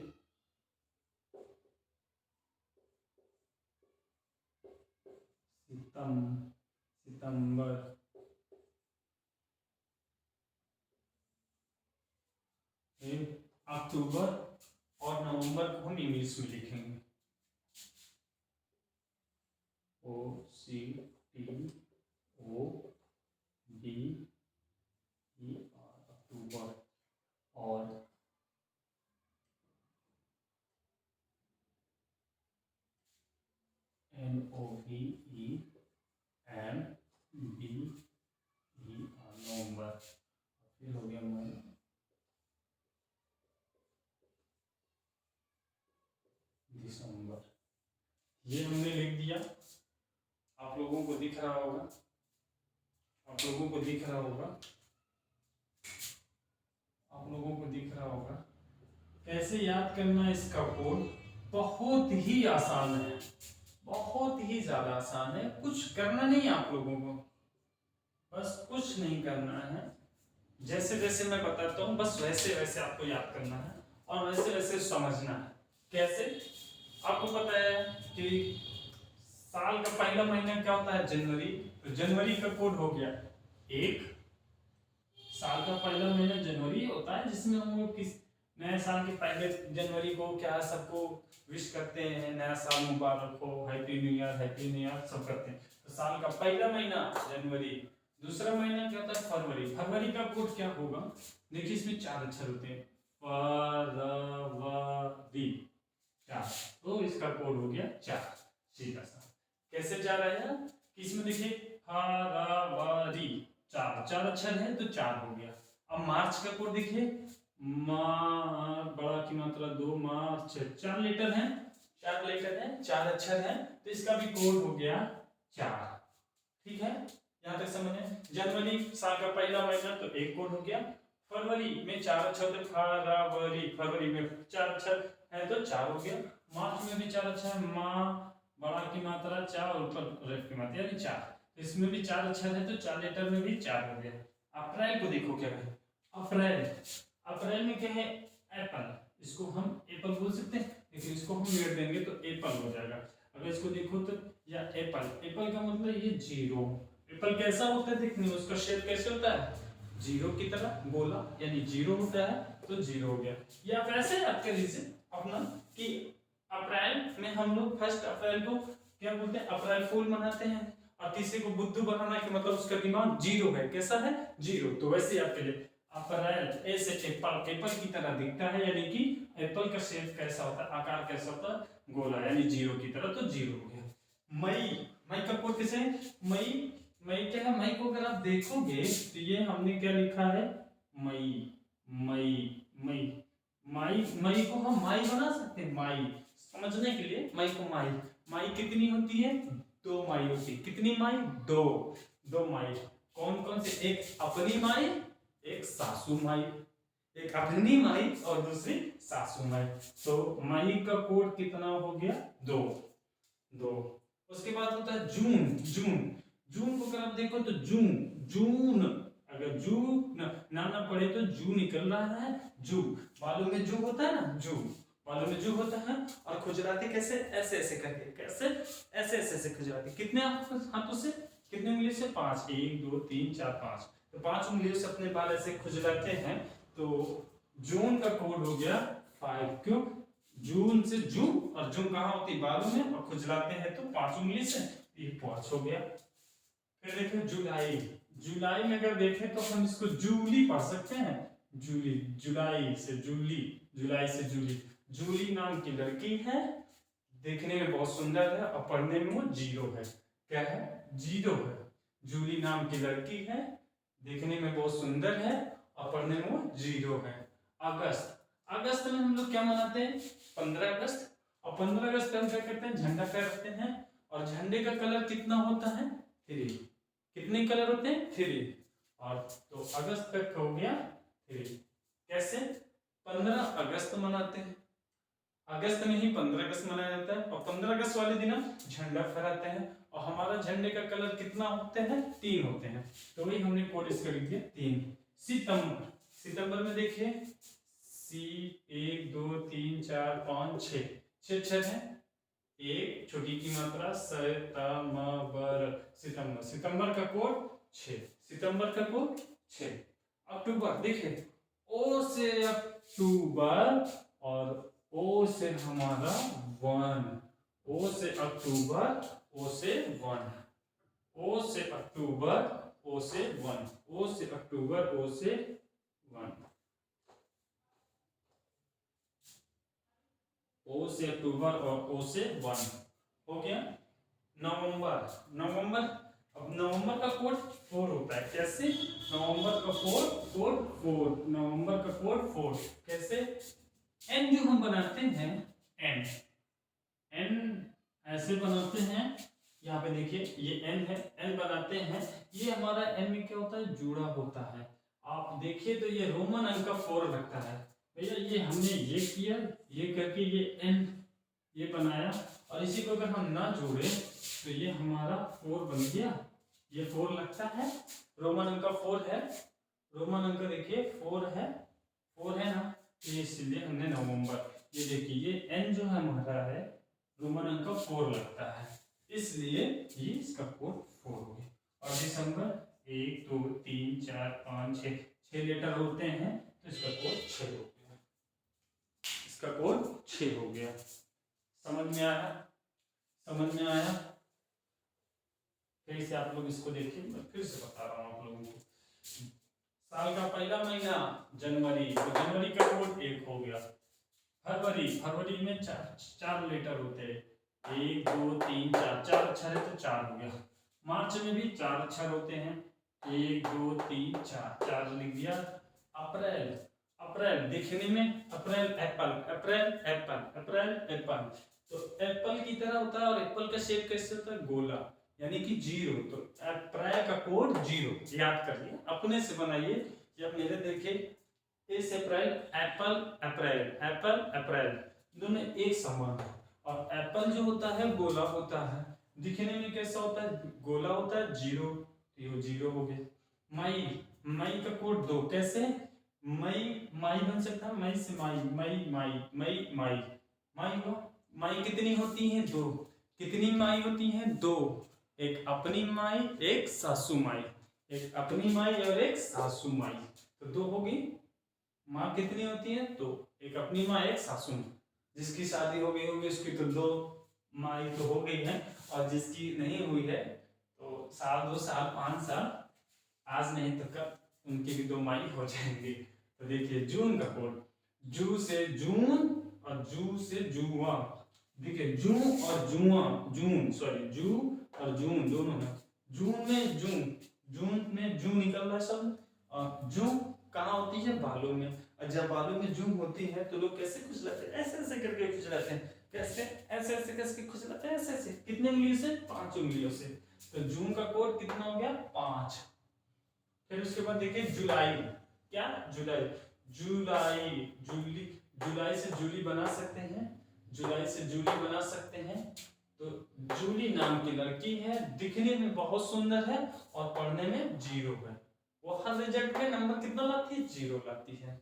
सितंबर, फिर अक्टूबर, और नवंबर को हम इंग्लिश में लिखेंगे OCTOBER, अक्टूबर, और NOVEMBER, नवंबर, फिर हो गया मई, दिसंबर। ये हमने लिख दिया। आप लोगों को दिख रहा होगा, आप लोगों को दिख रहा होगा, आप लोगों को दिख रहा होगा। कैसे याद करना इसका कोड? बहुत ही आसान है, बहुत ही ज्यादा आसान है। कुछ करना नहीं आप लोगों को, बस कुछ नहीं करना है। जैसे जैसे मैं बताता हूँ बस वैसे वैसे आपको याद करना है और वैसे वैसे समझना है। कैसे? आपको पता है कि साल का पहला महीना क्या होता है? जनवरी। तो जनवरी का कोड हो गया 1। साल का पहला महीना जनवरी होता है, जिसमें हम लोग किस नए साल के पहले जनवरी को क्या सबको विश करते हैं, नया साल मुबारक हो, हैप्पी न्यू ईयर सब करते हैं। तो साल का पहला महीना जनवरी। दूसरा महीना क्या होता है? फरवरी। फरवरी का कोड क्या होगा? देखिए इसमें 4 अक्षर होते हैं, फरवरी 4, तो इसका कोड हो गया 4, सीधा सा। कैसे 4 आया? इसमें देखिए फरवरी 4 अक्षर है तो 4 हो गया। अब मार्च का कोड देखिए, बड़ा की मात्रा 2, मार्च 4 लेटर है, 4 लेटर है, 4 अक्षर है, तो इसका भी कोड हो गया 4। ठीक है, यहाँ तक समझे। जनवरी साल का पहला महीना तो 1 कोड हो गया। फरवरी में 4 अक्षर थे, फरवरी में 4 अक्षर है तो 4 हो गया। मार्च में भी 4 अक्षर, बड़ा की मात्रा 4 और ऊपर रेफ की मात्रा यानी 4, इसमें भी 4 अक्षर है तो 4 लेटर में भी 4 हो गया। अप्रैल को देखो क्या है, अप्रैल में क्या है? एप्पल। इसको हम एप्पल बोल सकते हैं, लेकिन इसको हम लेट देंगे तो एप्पल हो जाएगा। अगर इसको देखो तो या एप्पल का मतलब ये 0। एप्पल कैसा होता है देखने में? उसका शेप कैसे होता है? 0 की तरह गोला, यानी 0 होता है तो 0 हो गया। या आप ऐसे याद कर लीजिए अपना कि अप्रैल में हम लोग 1 अप्रैल को क्या बोलते हैं? अप्रैल फूल मनाते हैं। और तीसरे को बुद्धू बनाना है कि मतलब उसका दिमाग 0 है। कैसा है? 0। तो वैसे याद करिए, अप्रैल ऐसे एप्पल की तरह दिखता है, यानी कि एप्पल का शेप कैसा होता है, आकार कैसा होता है? गोला, यानी 0 की तरह, तो 0 हो गया। मई का कोड कैसे है? मई क्या है? मई को अगर आप देखोगे तो ये हमने क्या लिखा है? मई को हम माई बना सकते हैं। माई समझने के लिए, मई को माई कितनी होती है? 2 माई होती है। कितनी माई? 2 माई। कौन कौन से? एक अपनी माई, एक सासू माई। एक अपनी माई और दूसरी सासू माई। तो माई का कोड कितना हो गया? 2। उसके बाद होता है जून को अगर आप देखो तो जून, अगर जून ना पढ़े तो जू निकल रहा है। जू बालों में जू होता है ना, बालों में जू होता है। और खुजलाते कैसे? ऐसे ऐसे करके। कैसे? ऐसे खुजलाते। कितने हाथों से? कितने उंगली से? 5, 1 2 3 4 5। तो 5 उंगलियों से अपने बाल ऐसे खुजलाते हैं। तो जून का कोड हो गया 5। क्यों? जून से जू, और जू कहाँ होती? बालों में, और खुजलाते हैं तो 5 उंगली से, ये 5 हो गया। फिर देखें जुलाई, जुलाई में अगर देखें तो हम इसको जूली पढ़ सकते हैं, जूली, जुलाई से जूली, जुलाई से जूली। जूली नाम की लड़की है, देखने में बहुत सुंदर है और पढ़ने में वो जीरो है। क्या है? जीरो है। जूली नाम की लड़की है, देखने में बहुत सुंदर है और पढ़ने में वो जीरो है। अगस्त, अगस्त में हम लोग क्या मनाते हैं? 15 अगस्त। और 15 अगस्त पे हम क्या करते हैं? झंडा फहराते हैं। और झंडे का कलर कितना होता है? 3। कितने कलर होते हैं? 3। और तो अगस्त तक हो गया 3। कैसे? 15 अगस्त मनाते हैं, अगस्त में ही 15 अगस्त मनाया जाता है। और 15 अगस्त वाले दिन हम झंडा फहराते हैं। और हमारा झंडे का कलर कितना होते हैं? 3 होते हैं। तो वही हमने कोड इसका लिख दिया 3। सितंबर, सितंबर में देखिए सी 1 2 3 4 5 6, 6 अक्षर है। एक छोटी की मात्रा सितंबर, सितंबर, सितंबर का कोड 6, सितंबर का कोड 6। अक्टूबर देखिए ओ से अक्टूबर और ओ से हमारा 1, ओ से अक्टूबर, ओ से 1, ओ से अक्टूबर, ओ से 1, ओ से अक्टूबर, ओ से 1, ओ से अक्टूबर और ओ से 1 हो गया। नवंबर, नवंबर, अब नवंबर का कोड 4 होता है। कैसे? नवंबर का कोड 4, नवंबर का कोड 4। कैसे? एन जो हम बनाते हैं, एन, एन ऐसे बनाते हैं। यहाँ पे देखिए ये एन है, एन बनाते हैं। ये हमारा एन में क्या होता है? जुड़ा होता है। आप देखिए तो ये रोमन अंक का 4 लगता है। भैया ये हमने ये किया, ये करके ये एन ये बनाया, और इसी को अगर हम ना जोड़े तो ये हमारा 4 बन गया। ये 4 लगता है, रोमन अंक का 4 है। रोमन अंक देखिए 4 है, 4 है ना, इसलिए हमने नवंबर, ये देखिए ये एन जो है हमारा है रोमन अंक का 4 लगता है, इसलिए ये इसका कोड 4 हो गया। और दिसंबर 1 2 3 4 5 6, 6 लेटर होते हैं तो इसका कोड 6 हो गया, इसका कोड 6 हो गया। समझ में आया? समझ में आया? फिर से आप लोग इसको देखिए, मैं फिर से बता रहा हूँ आप लोगों को। साल का पहला महीना जनवरी, तो जनवरी का कोड 1 हो गया। फरवरी, फरवरी में 4 लेटर होते हैं, 1 2 3 4, 4 अक्षर है तो 4 हो गया। मार्च में भी 4 अक्षर होते हैं, 1 2 3 4, 4 लिख दिया। अप्रैल, अप्रैल देखने में अप्रैल एप्पल, अप्रैल एप्पल, अप्रैल एप्पल, तो एप्पल की तरह होता है। और एप्पल का शेप कैसे होता है? गोला, यानी कि 0। तो अप्रैल का कोड 0, याद करिए, अपने से बनाइए। जब मेरे देखिए इस अप्रैल, एप्पल अप्रैल, एप्पल अप्रैल, दोनों एक समान है। और एप्पल जो होता है गोला होता है, दिखने में कैसा होता है? गोला होता है, 0, ये 0 हो गया। मई, मई का कोड 2, कैसे? मई, मई बन सकता है मई से माई, मई माई, मई माई, माई हुआ। माई कितनी होती है? 2। कितनी माई होती है? 2। एक अपनी माई, एक सासू माई, एक अपनी माई और एक सासू माई, तो 2 हो गई। माँ कितनी होती है? 2। एक अपनी माँ, एक सासू माँ। जिसकी शादी हो गई होगी उसकी तो 2 माई तो हो गई है, और जिसकी नहीं हुई है तो साल 2 साल 5 साल, आज नहीं तो कब उनकी भी 2 माई हो जाएंगे। तो देखिए जून का कोड, जू से जून और जू से जुआ, देखिए जू और जुआ, जून सॉरी, जू और जून दोनों है। जून में जून में जू निकल रहा है सब। और जू कहाँ होती है? बालों में। और जब बालों में जूं होती है तो लोग कैसे खुजलाते हैं? ऐसे ऐसे करके खुजलाते हैं। कैसे? ऐसे ऐसे करके खुजलाते हैं, ऐसे ऐसे। कितने उंगलियों से? 5 उंगलियों से। तो जून का कोड कितना हो गया? 5। फिर उसके बाद देखिए जुलाई, क्या? जुलाई, जुलाई, जूली, जुलाई से जूली बना सकते हैं, जुलाई से जूली बना सकते हैं। तो जूली नाम की लड़की है, दिखने में बहुत सुंदर है और पढ़ने में 0 है। वो हर रिजल्ट में नंबर कितना लाती है? 0 लाती है।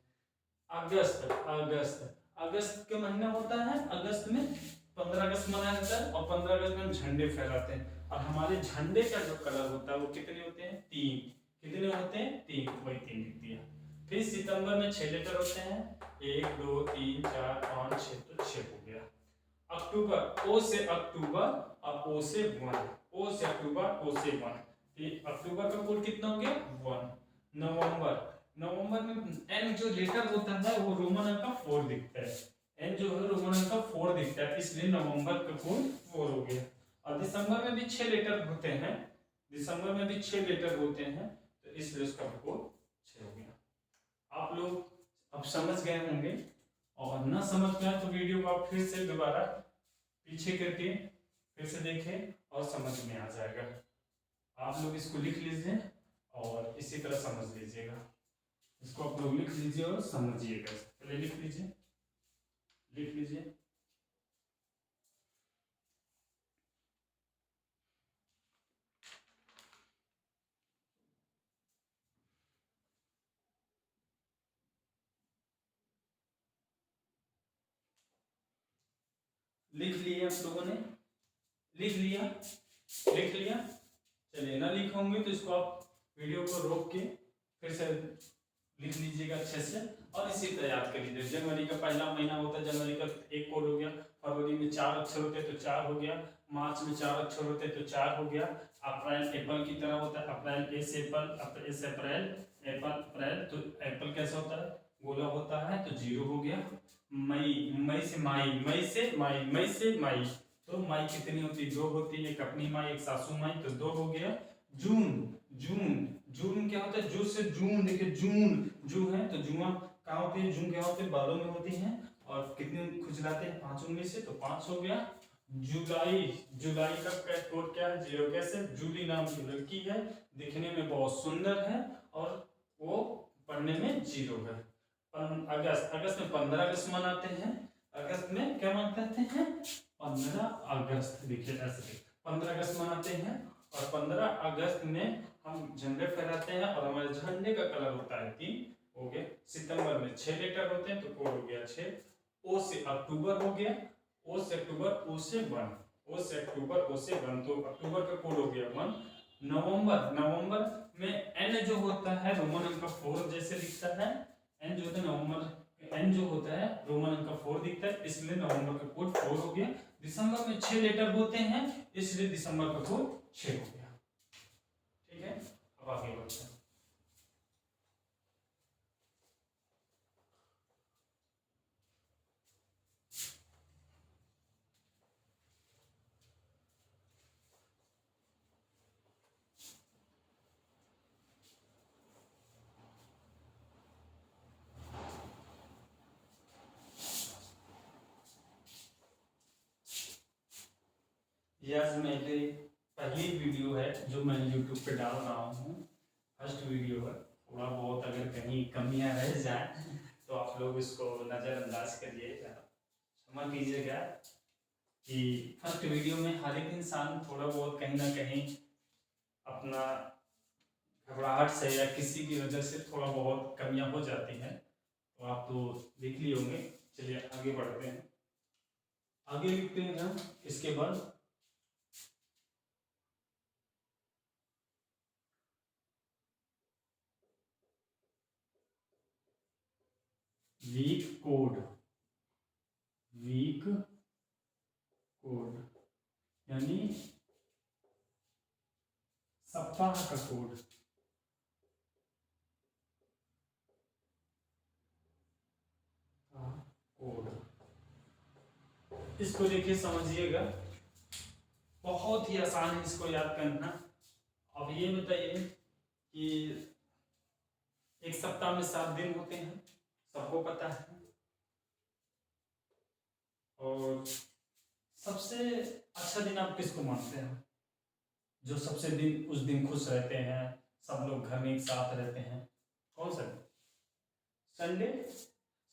अगस्त, अगस्त, अगस्त के महीना होता है। अगस्त में 15 अगस्त मनाया जाता है और 15 अगस्त में हम झंडे फहराते हैं। और हमारे झंडे का जो कलर होता है वो कितने होते हैं? 3। कितने होते हैं? 3, वही 3 लिख दिया। फिर सितंबर में 6 लेटर होते हैं, 1 2 3 4 5 6, तो 6 हो गया। अक्टूबर, ओ से अक्टूबर और ओ से 1, ओ से अक्टूबर, ओ से 1। अक्टूबर का कोड कितना हो गया 1। नवंबर, नवंबर में एन जो लेटर होता है वो रोमन अंक का 4 दिखता है। एन जो है रोमन अंक का 4 दिखता है, इसलिए नवंबर का कोड 4 हो गया। और दिसंबर में भी 6 लेटर होते हैं, दिसंबर में भी 6 लेटर होते हैं, तो इसलिए उसका कोड 6 हो गया। आप लोग अब समझ गए होंगे, और ना समझ में आए तो वीडियो को आप फिर से दोबारा पीछे करके फिर से देखें और समझ में आ जाएगा। आप लोग इसको लिख लीजिए और इसी तरह समझ लीजिएगा। इसको आप लोग लिख लीजिए और समझिएगा। पहले लिख लीजिए, लिख लीजिए। लिख लिए आप लोगों ने? लिख लिया? लिख लिया? चलिए, ना लिखे होंगे तो इसको आप वीडियो को रोक के फिर से लिख लीजिएगा अच्छे से, और इसी तरह याद कर लीजिए। जनवरी का पहला महीना होता है, जनवरी का 1 कोड हो गया। फरवरी में 4 अक्षर होते हैं तो 4 हो गया। मार्च में 4 अक्षर होते हैं तो 4 हो गया। अप्रैल एप्पल की तरह होता है, अप्रैल एस एप्पल, एस अप्रैल, एप्पल अप्रैल, तो एप्पल कैसा होता है, गोला होता है, तो 0 हो गया। मई, मई से माई, मई से माई, मई से माई, तो माई कितनी होती है, 2 होती है। एक अपनी माई, एक सासू माई, तो 2 हो गया। जून, जून, जून क्या होता है, जू से जून, देखिए जून, जू है तो जुआ कहाँ होती है, जून क्या होते हैं, बालों में होती हैं, और कितने खुजलाते हैं, 5 उंगली से, तो 5 हो गया। जुलाई, जुलाई का कोड क्या है, 0। कैसे, जूली नाम की लड़की है, दिखने में बहुत सुंदर है, और वो पढ़ने में 0 है। अगस्त, अगस्त में 15 अगस्त मनाते हैं। अगस्त में क्या मनाते हैं, 15 अगस्त, देखिए ऐसे 15 अगस्त मनाते हैं। और 15 अगस्त में हम झंडे फहराते हैं, और हमारे झंडे का कलर होता है 3, हो गया। सितंबर में 6 लेटर होते हैं, तो कोड हो गया 6। ओ से अक्टूबर हो गया, ओ से अक्टूबर, ओ से 1, ओ से अक्टूबर, ओ से 1, तो अक्टूबर का कोड हो गया 1। नवंबर, नवंबर में एन जो होता है रोमन अंक का 4 जैसे दिखता है। एन जो होता है नवंबर, एन जो होता है रोमन अंक का 4 दिखता है, इसलिए नवंबर का कोड 4 हो गया। दिसंबर में 6 लेटर होते हैं, इसलिए दिसंबर का कोड 6 हो गया। ठीक है, अब आगे बढ़ते हैं। यह मेरी पहली वीडियो है जो मैं YouTube पे डाल रहा हूँ, फर्स्ट वीडियो है। थोड़ा बहुत अगर कहीं कमियां रह जाए तो आप लोग इसको नज़रअंदाज करिए, क्षमा कीजिएगा कि फर्स्ट वीडियो में हर एक इंसान थोड़ा बहुत कहीं ना कहीं अपना घबराहट से या किसी की वजह से थोड़ा बहुत कमियां हो जाती हैं, तो आप तो देख लिए होंगे। चलिए आगे बढ़ते हैं। आगे लिखते हैं ना, इसके बाद वीक कोड, वीक कोड यानी सप्ताह का कोड। कोड, इसको देखिए समझिएगा, बहुत ही आसान है इसको याद करना। अब ये बताइए कि एक सप्ताह में 7 दिन होते हैं, सबको पता है। और सबसे अच्छा दिन आप किसको मानते हैं, जो सबसे दिन उस दिन खुश रहते हैं, सब लोग घर में एक साथ रहते हैं, कौन सा? संडे।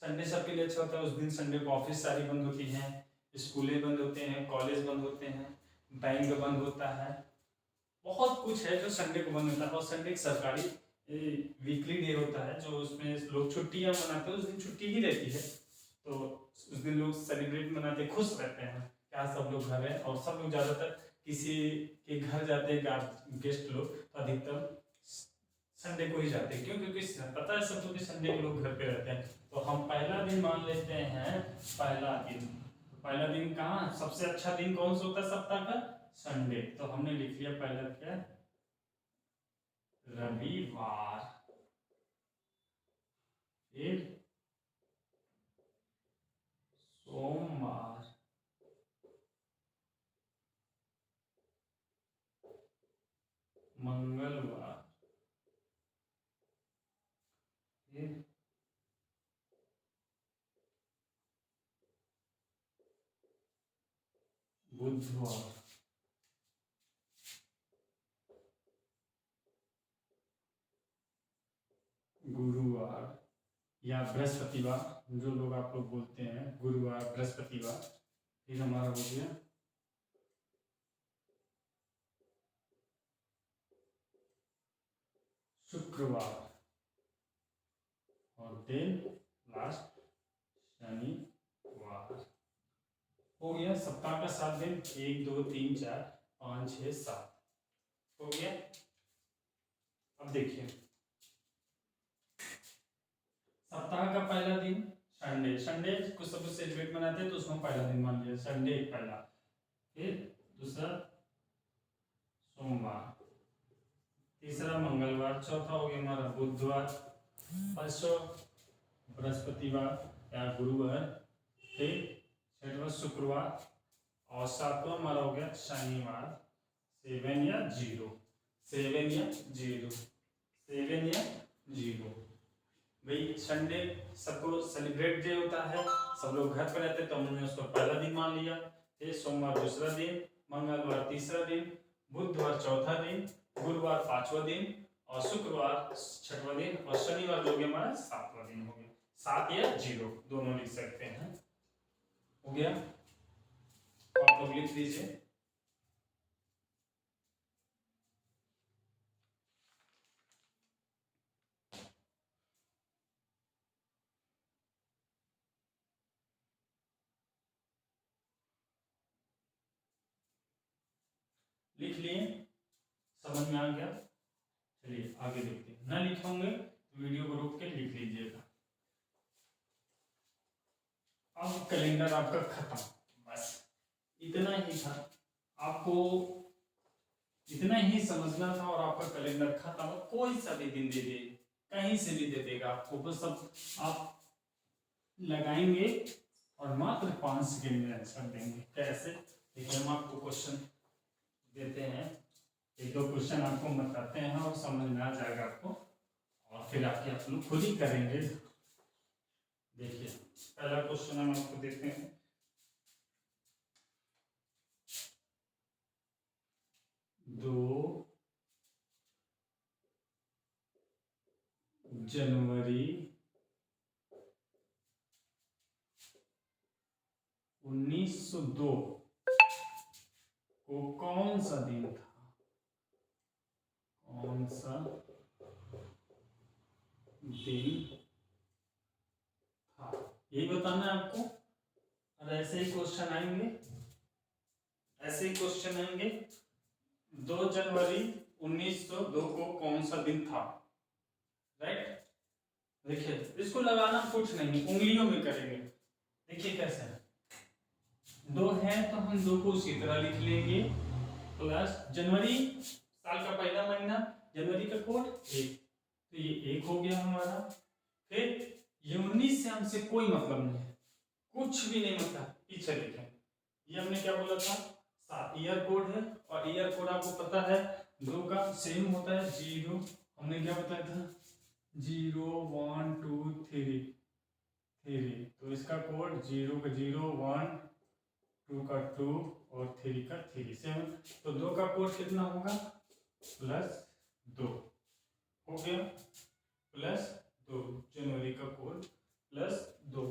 संडे सबके लिए अच्छा होता है। उस दिन संडे को ऑफिस सारी बंद होती हैं, स्कूलें बंद होते हैं, कॉलेज बंद होते हैं, बैंक बंद होता है, बहुत कुछ है जो संडे को बंद होता है। और संडे एक सरकारी वीकली डे होता है, जो उसमें लोग छुट्टियां मनाते हैं, उस दिन छुट्टी ही रहती है, तो उस दिन लोग सेलिब्रेट मनाते, खुश रहते हैं, क्या सब लोग घर हैं। और सब लोग ज़्यादातर किसी के घर जाते हैं, गेस्ट लोग, तो अधिकतर संडे को ही जाते हैं। क्यों? क्योंकि पता है सबको कि संडे को लोग घर पे रहते हैं, तो हम पहला दिन मान लेते हैं, पहला दिन। पहला दिन कहाँ सबसे अच्छा दिन कौन सा होता है सप्ताह का? संडे, तो हमने लिख लिया पहला क्या, रविवार, फिर सोमवार, मंगलवार, फिर बुधवार, गुरुवार या बृहस्पतिवार, जो लोग आप लोग बोलते हैं गुरुवार बृहस्पतिवार, फिर हमारा हो गया शुक्रवार, और देन लास्ट शनिवार। हो गया सप्ताह का 7 दिन, 1 2 3 4 5 6 7 हो गया। अब देखिए सप्ताह का पहला दिन संडे, संडे कुछ सब सेलिब्रेट मनाते हैं तो उसमें पहला दिन मान लिया संडे पहला, फिर दूसरा सोमवार, तीसरा मंगलवार, चौथा हो गया हमारा बुधवार, पांचवा बृहस्पतिवार या गुरुवार, फिर छठवां शुक्रवार, और सातवां हमारा हो गया शनिवार। 7 या 0, 7 या 0, 7 या 0। भाई संडे सबको सेलिब्रेट डे होता है, सब लोग घर पर रहते हैं तो हमने उसको पहला दिन मान लिया, फिर सोमवार दूसरा दिन, मंगलवार तीसरा दिन, बुधवार चौथा दिन, गुरुवार पांचवा दिन, और शुक्रवार छठवां दिन, और शनिवार जो गया हमारा 7वां दिन हो गया। 7 या 0 दोनों लिख सकते हैं। हो गया, तो आप लोग लिख दीजिए। लिख लिए, समझ में आ गया? चलिए आगे देखते हैं। ना लिखे होंगे तो वीडियो को रोक के लिख लीजिएगा। अब कैलेंडर आपका खत्म, बस इतना ही था, आपको इतना ही समझना था और आपका कैलेंडर खत्म। कोई सा भी दिन दे दे, कहीं से भी दे देगा आपको, बस सब आप लगाएंगे और मात्र 5 सेकेंड में आंसर देंगे। कैसे? देखिए हम आपको क्वेश्चन देते हैं, एक दो क्वेश्चन आपको बताते हैं और समझ में आ जाएगा आपको, और फिर आके आप लोग खुद ही करेंगे। देखिए पहला क्वेश्चन हम आपको देते हैं, 2 जनवरी 1902 को कौन सा दिन था? कौन सा दिन था, यही बताना है आपको। और ऐसे ही क्वेश्चन आएंगे, ऐसे ही क्वेश्चन आएंगे। 2 जनवरी 1902 को कौन सा दिन था, राइट? देखिए इसको लगाना कुछ नहीं, उंगलियों में करेंगे। देखिए कैसे है, 2 है तो हम 2 को उसी तरह लिख लेंगे, प्लस जनवरी साल का पहला महीना, जनवरी का कोड 1, तो ये 1 हो गया हमारा। फिर ये 19 से हमसे कोई मतलब नहीं है, कुछ भी नहीं मतलब, पीछे देखें ये हमने क्या बोला था, 7 ईयर कोड है, और ईयर कोड आपको पता है 2 का सेम होता है 0, हमने क्या बताया था 0 1 2 3 3, तो इसका कोड 0 का 0 1 2 का 2 और 3 का 3 7, तो 2 का कोड कितना होगा +2 हो गया, +2 जनवरी का कोड +2,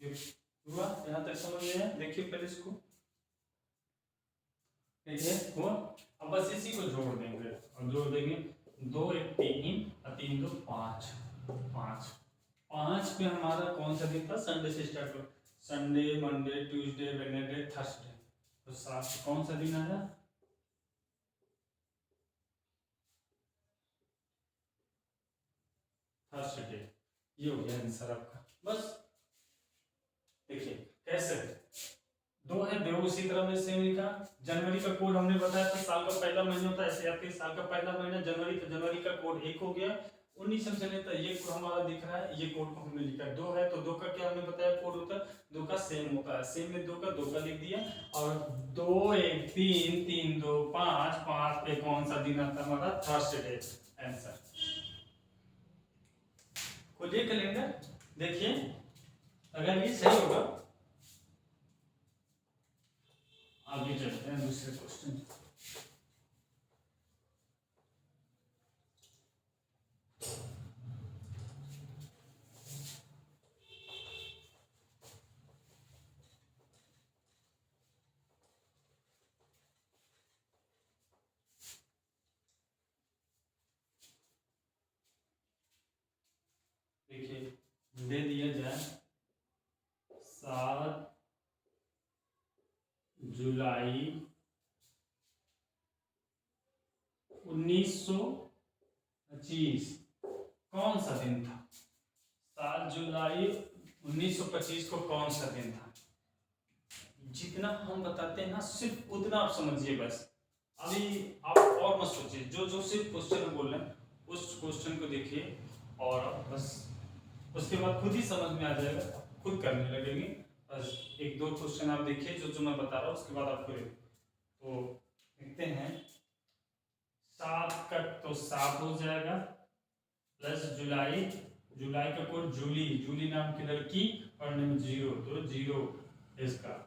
ये हुआ। यहाँ तक समझ में आया? देखिए पहले इसको, देखिए हुआ। अब बस इसी को जोड़ देंगे, और जोड़ देंगे 2 1 3 और 3 2 5 5 5 पे हमारा कौन सा दिन था, संडे से स्टार्ट हो, Sunday Monday Tuesday Wednesday Thursday, तो 7 कौन सा दिन आया, थर्सडे। ये हो गया आंसर आपका। बस देखिए कैसे, 2 है, 2 उसी तरह में सेम लिखा। जनवरी का कोड हमने बताया था साल का पहला महीना होता है, ऐसे आपके साल का पहला महीना जनवरी, तो जनवरी का कोड 1 हो गया। 19 हम चले तो ये कोड हमारा दिख रहा है, ये कोड को हमने लिखा 2 है, तो 2 का क्या हमने बताया कोड होता है, 2 का सेम होता है, सेम में 2 का लिख दिया। और 2 1 3 3 2 5 5 पे कौन सा दिन आता है हमारा, थर्सडे। आंसर खोलिए कैलेंडर, देखिए अगर ये सही होगा। आगे चलते हैं दूसरे क्वेश्चन। देखिए दे दिया जाए 7 जुलाई 1925 कौन सा दिन था? 7 जुलाई 1925 को कौन सा दिन था? जितना हम बताते हैं ना सिर्फ उतना आप समझिए बस। अभी आप और मत सोचिए, जो सिर्फ क्वेश्चन बोल रहे हैं उस क्वेश्चन को देखिए और बस उसके बाद खुद ही समझ में आ जाएगा, खुद करने लगेंगे। बस 1-2 क्वेश्चन आप देखिए जो मैं बता रहा हूँ, उसके बाद आप करें। तो देखते हैं 7 का तो 7 हो जाएगा, प्लस जुलाई, जुलाई का कोड जूली, जूली नाम की लड़की और नाम 0, तो 0 इसका।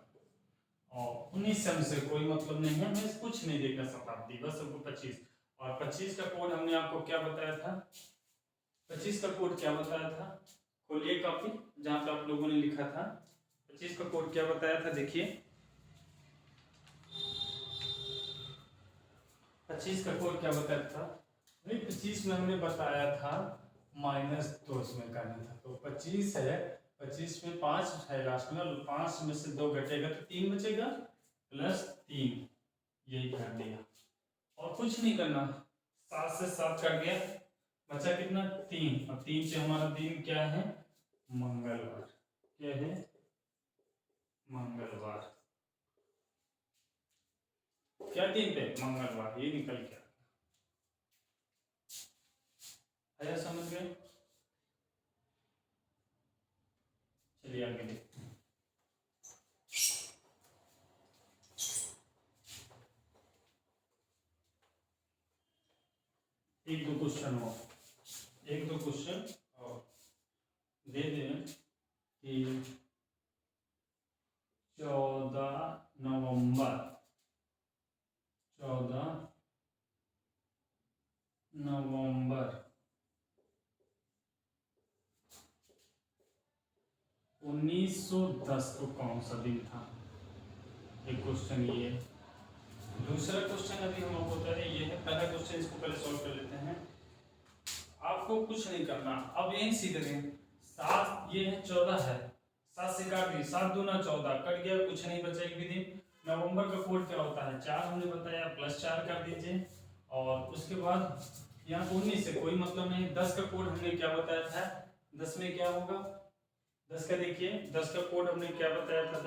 और 19 से कोई मतलब नहीं है, हमें कुछ नहीं देखना शताब्दी, बस हमको 25। और 25 का कोड हमने आपको क्या बताया था, 25 का कोड क्या बताया था, खोलिए कॉपी जहां पे आप लोगों ने लिखा था। 25 का कोड क्या बताया था, देखिए 25 का कोड क्या बताया था भाई, 25 में हमने बताया था -2 इसमें करना था। तो 25 है, 25 में 5 है लास्ट में, 5 में से 2 घटेगा तो 3 बचेगा, +3 यही कर दिया और कुछ नहीं करना। 7 से 7 कट गया, बचा कितना 3, और 3 से हमारा दिन क्या है, मंगलवार। क्या है, मंगलवार। क्या दिन पे, मंगलवार, ये निकल गया। आया समझ गए? चलिए आगे देखते हैं। एक दो क्वेश्चन और दे दें कि 14 नवंबर 1910 को कौन सा दिन था? एक क्वेश्चन ये। दूसरा क्वेश्चन अभी हम आपको बता रहे, ये है पहला क्वेश्चन, इसको पहले सॉल्व कर लेते हैं। आपको कुछ नहीं करना, अब यही सीख रहे हैं। 7 ये है, 14 है, 7 से काट दी, 7 दूना 14 कट गया, कुछ नहीं बचा एक भी दिन। नवंबर का कोड क्या होता है, 4 हमने बताया, +4 कर दीजिए। और उसके बाद यहाँ 19 से कोई मतलब नहीं। 10 का कोड हमने क्या बताया था, 10 में क्या होगा, 10 का देखिए, 10 का कोड हमने क्या बताया था,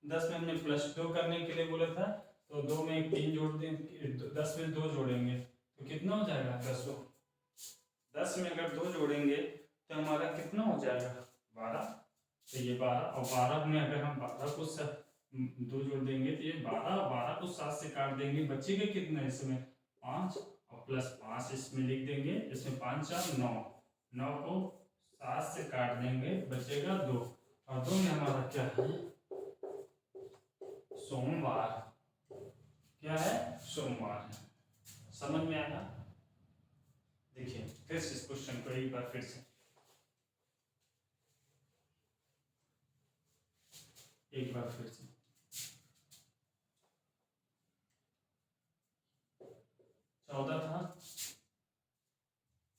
10 में हमने +2 करने के लिए बोला था, तो 2 में 1 3 जोड़ दें, 10 में 2 जोड़ेंगे तो कितना हो जाएगा, 10 में अगर 2 जोड़ेंगे तो हमारा कितना हो जाएगा, 12। तो ये 12, और 12 में अगर हम 12 को 2 जोड़ देंगे तो ये 12 को 7 से काट देंगे, बचेगा कितना इसमें, 5, और +5 इसमें लिख देंगे, इसमें 5 4 9, 9 को 7 से काट देंगे, बचेगा 2, और 2 में हमारा क्या है, सोमवार। क्या है, सोमवार है। समझ में आया? देखिए फिर से इस क्वेश्चन को एक बार फिर से एक बार फिर से 14 था,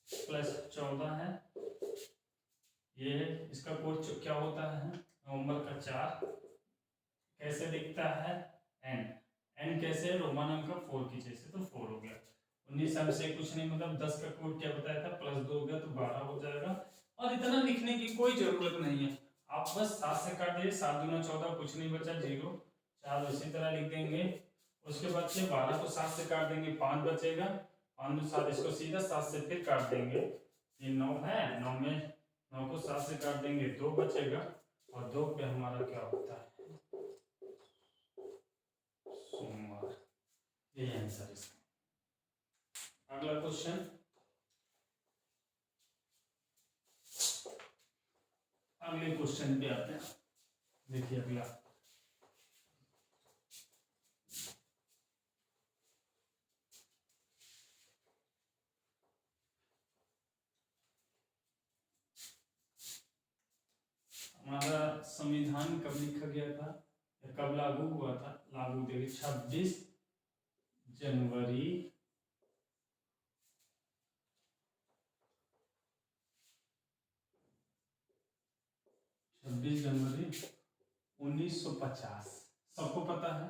+14 है, ये इसका कोड क्या होता है, नवंबर का 4 कैसे दिखता है, n कैसे, रोमन अंक का 4 की जैसे, तो 4 हो गया। 19 से कुछ नहीं, मतलब 10 का कोड क्या बताया था, +2 हो गया तो 12 हो जाएगा। और इतना लिखने की कोई जरूरत नहीं है, आप बस 7 से काट दीजिए, 7 दूना 14, कुछ नहीं बचा, 0। 4 इसी तरह लिख देंगे। उसके बाद से 12 को 7 से काट देंगे, 5 बचेगा, 5 दूना 7, इसको सीधा 7 से फिर काट देंगे, ये 9 है, 9 में 9 को 7 से काट देंगे, 2 बचेगा, और 2 पे हमारा क्या होता है, सोमवार। यही आंसर इसका। अगला क्वेश्चन, अगले क्वेश्चन पे आते हैं। देखिए अगला, हमारा संविधान कब लिखा गया था या कब लागू हुआ था? लागू देखिए 26 जनवरी 1950। सबको पता है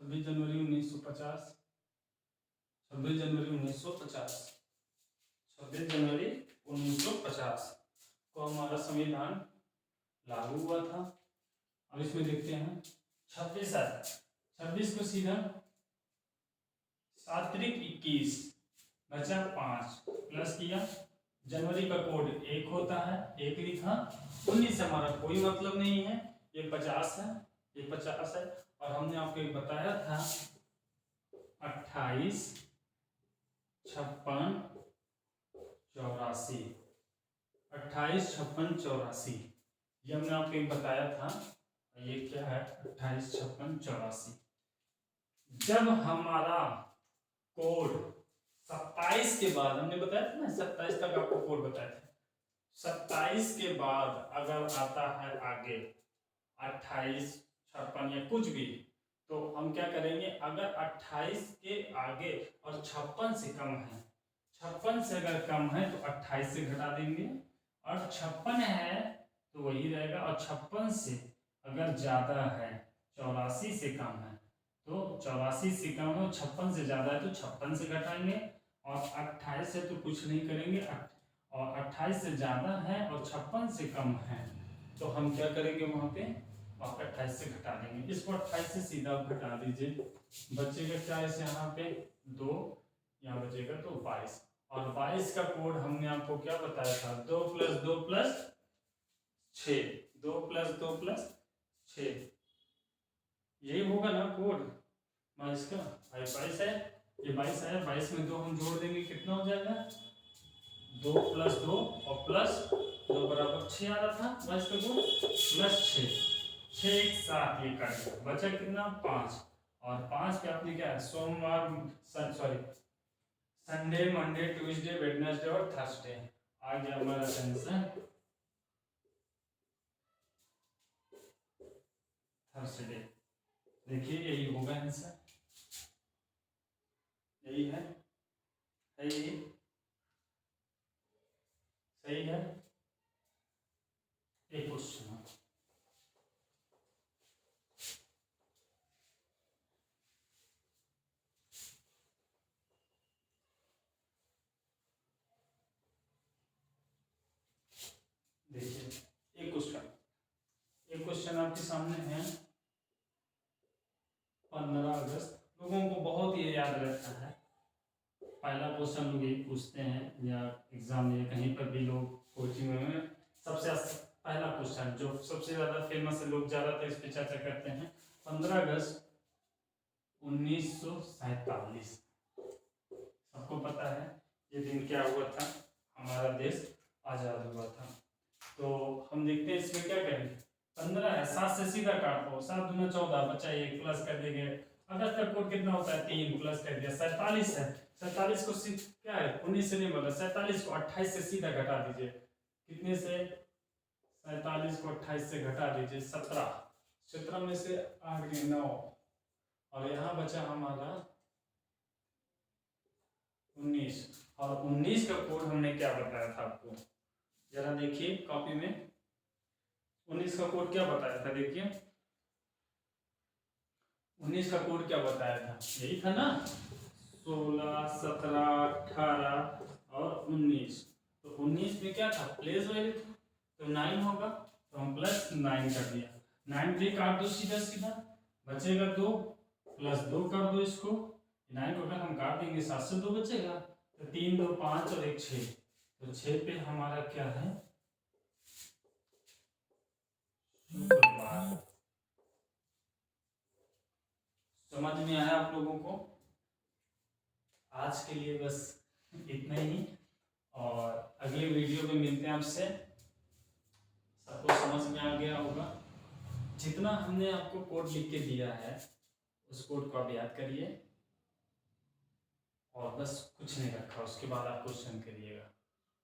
26 जनवरी 1950, 26 जनवरी 1950, 26 जनवरी 1950 को हमारा संविधान लागू हुआ था। अब इसमें देखते हैं 26 आता है, 26 को सीधा 7 त्रिक 21 बचा 5 प्लस किया, जनवरी का कोड 1 होता है, 1 लिखा, 19 से हमारा कोई मतलब नहीं है, ये 50 है, ये 50 है, और हमने आपको एक बताया था 28 56 84, 28 56 84, ये हमने आपको एक बताया था। ये क्या है 28 56 84। जब हमारा कोड 27 के बाद, हमने बताया था ना 27 तक आपको कोड बताया था, 27 के बाद अगर आता है आगे 28 56 या कुछ भी, तो हम क्या करेंगे, अगर 28 के आगे और 56 से कम है, 56 से अगर कम है तो 28 से घटा देंगे, और 56 है तो वही रहेगा, और 56 से अगर ज्यादा है, 84 से कम है तो 84 से कम है, 56 से ज्यादा है तो 56 से घटाएंगे, और 28 से तो कुछ नहीं करेंगे, और 28 से ज्यादा है और 56 से कम है तो हम क्या करेंगे, वहां पे 28 से घटा देंगे। इसको 28 से सीधा घटा दीजिए, बचेगा क्या इस यहाँ पे 2, यहाँ बचेगा तो 22, और 22 का कोड हमने आपको क्या बताया था, 2 + 2 + 6, 2 + 2 + 6, यही होगा ना कोड 22 का। 22 है, ये 22 है, 22 में 2 हम जोड़ देंगे, कितना हो जाएगा, 2 + 2 और +2 बराबर 6 आ रहा था, 22 का कोड +6, 6 1 7, ये काट दिया, बचा कितना 5, और 5 पे आपने क्या है, सोमवार sorry Sunday Monday Tuesday Wednesday और थर्सडे, आ गया हमारा आंसर थर्सडे। देखिए यही होगा आंसर, यही है यही सही है। एक क्वेश्चन देखिए, एक क्वेश्चन आपके सामने है, 15 अगस्त, लोगों को बहुत ये याद रहता है, पहला क्वेश्चन लोग यही पूछते हैं, या एग्जाम में कहीं पर भी लोग कोचिंग में, सबसे पहला क्वेश्चन जो सबसे ज्यादा फेमस है, लोग ज्यादातर इस पे चर्चा करते हैं, 15 अगस्त 1947, सबको पता है ये दिन क्या हुआ था, हमारा देश आजाद हुआ था। तो हम देखते हैं इसमें क्या करेंगे, 15 है, 7 से सीधा काट दो, 7 दूना 14, बचा 1 प्लस कर देंगे, अगस्त का कोड कितना होता है 3, प्लस कर दिया, 47 है, 47 को क्या है 19 से नहीं बदला, 47 को 28 से सीधा घटा दीजिए, कितने से, 47 को 28 से घटा दीजिए 17, 17 में से आ गए 9, और यहाँ बचा हमारा 19, और 19 का कोड हमने क्या बताया था आपको, जरा देखिए कॉपी में, 19 का कोड क्या बताया था, देखिए 19 का कोड क्या बताया था, यही था ना, 16 17 18 और 19, तो 19 में क्या था, प्लेस वैल्यू था, तो 9 होगा, तो तो हम +9 कर दिया। 9 3 काट दो सीधा सीधा, बचेगा 2, +2 कर दो इसको। 9 को अगर हम काट देंगे 7 से 2 बचेगा, तो 3 2 5 और 1 6, तो 6 पे हमारा क्या है, शुक्रवार। समझ में आया आप लोगों को? आज के लिए बस इतना ही, और अगले वीडियो में मिलते हैं आपसे। सबको समझ में आ गया होगा। जितना हमने आपको कोड लिख के दिया है उस कोड को आप याद करिए, और बस कुछ नहीं रखा, उसके बाद आप क्वेश्चन करिएगा।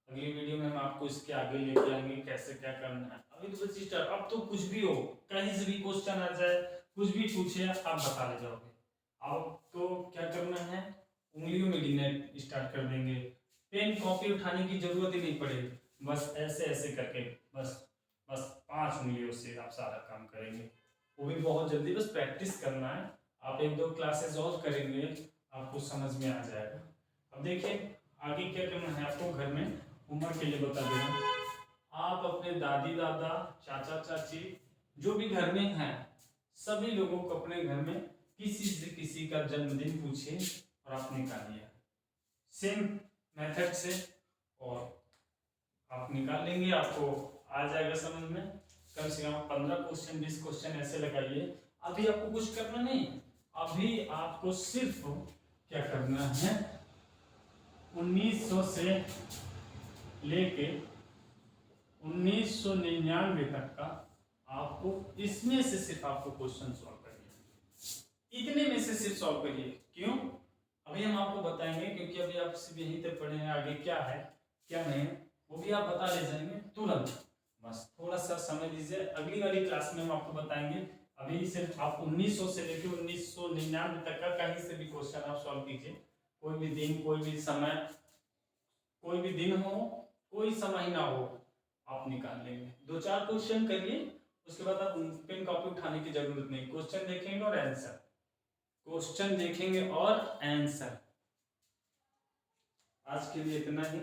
अगली वीडियो में हम आपको इसके आगे लेके आएंगे कैसे क्या करना है। अभी तो बस स्टार्ट, अब तो कुछ भी हो, कहीं से भी क्वेश्चन आ जाए, कुछ भी पूछे आप बता ले जाओगे। अब तो क्या करना है, उंगलियों में गिनना स्टार्ट कर देंगे, पेन कॉपी उठाने की जरूरत ही नहीं पड़ेगी, बस ऐसे ऐसे करके बस 5 उंगलियों से आप सारा काम करेंगे। वो भी बहुत जल्दी, बस प्रैक्टिस करना है। आप 1-2 क्लासेस और करेंगे, आपको समझ में आ जाएगा। अब देखिए आगे क्या करना है आपको। घर में होमवर्क के लिए बता दे रहा हूँ, आप अपने दादी दादा चाचा चाची जो भी घर में हैं सभी लोगों को अपने घर में किसी से किसी का जन्मदिन पूछिए और आप निकालिए सेम मेथड से, और आप निकाल लेंगे, आपको आ जाएगा समझ में। कम से कम 15 क्वेश्चन 20 क्वेश्चन ऐसे लगाइए। अभी आपको कुछ करना नहीं, अभी आपको सिर्फ क्या करना है, 1900 से लेके 1999 तक का आपको इसमें से सिर्फ आपको क्वेश्चन सॉल्व करिए, इतने में से सिर्फ सॉल्व करिए। क्यों? अभी हम आपको बताएंगे, क्योंकि अभी आप सिर्फ यहीं तक पढ़े हैं, आगे क्या है क्या नहीं वो भी आप बता ले जाएंगे तुरंत। बस थोड़ा सा समय दीजिए, अगली वाली क्लास में हम आपको बताएंगे। अभी सिर्फ आप 1900 से लेकर 1999 तक का कहीं से भी क्वेश्चन आप सॉल्व कीजिए, कोई भी दिन कोई भी समय, कोई भी दिन हो कोई समय ना हो, आप निकाल लेंगे। 2-4 क्वेश्चन करिए, उसके बाद आप पेन कॉपी उठाने की जरूरत नहीं, क्वेश्चन देखेंगे और आंसर, क्वेश्चन देखेंगे और आंसर। आज के लिए इतना ही।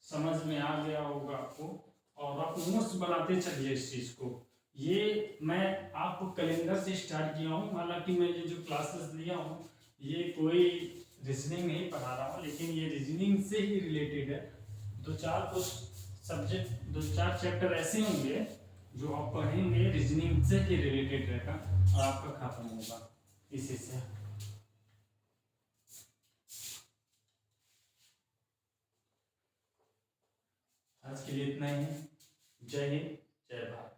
समझ में आ गया होगा आपको, और आप नोट्स बनाते चलिए इस चीज को। ये मैं आपको कैलेंडर से स्टार्ट किया हूँ, हालांकि मैं ये जो क्लासेस लिया हूँ ये कोई रीजनिंग नहीं पढ़ा रहा हूँ, लेकिन ये रीजनिंग से ही रिलेटेड है। 2-4 कुछ सब्जेक्ट 2-4 चैप्टर ऐसे होंगे जो आप पढ़ेंगे रीजनिंग से ही रिलेटेड रहेगा, और आपका खत्म होगा इसी से। आज के लिए इतना ही। जय हिंद, जय भारत।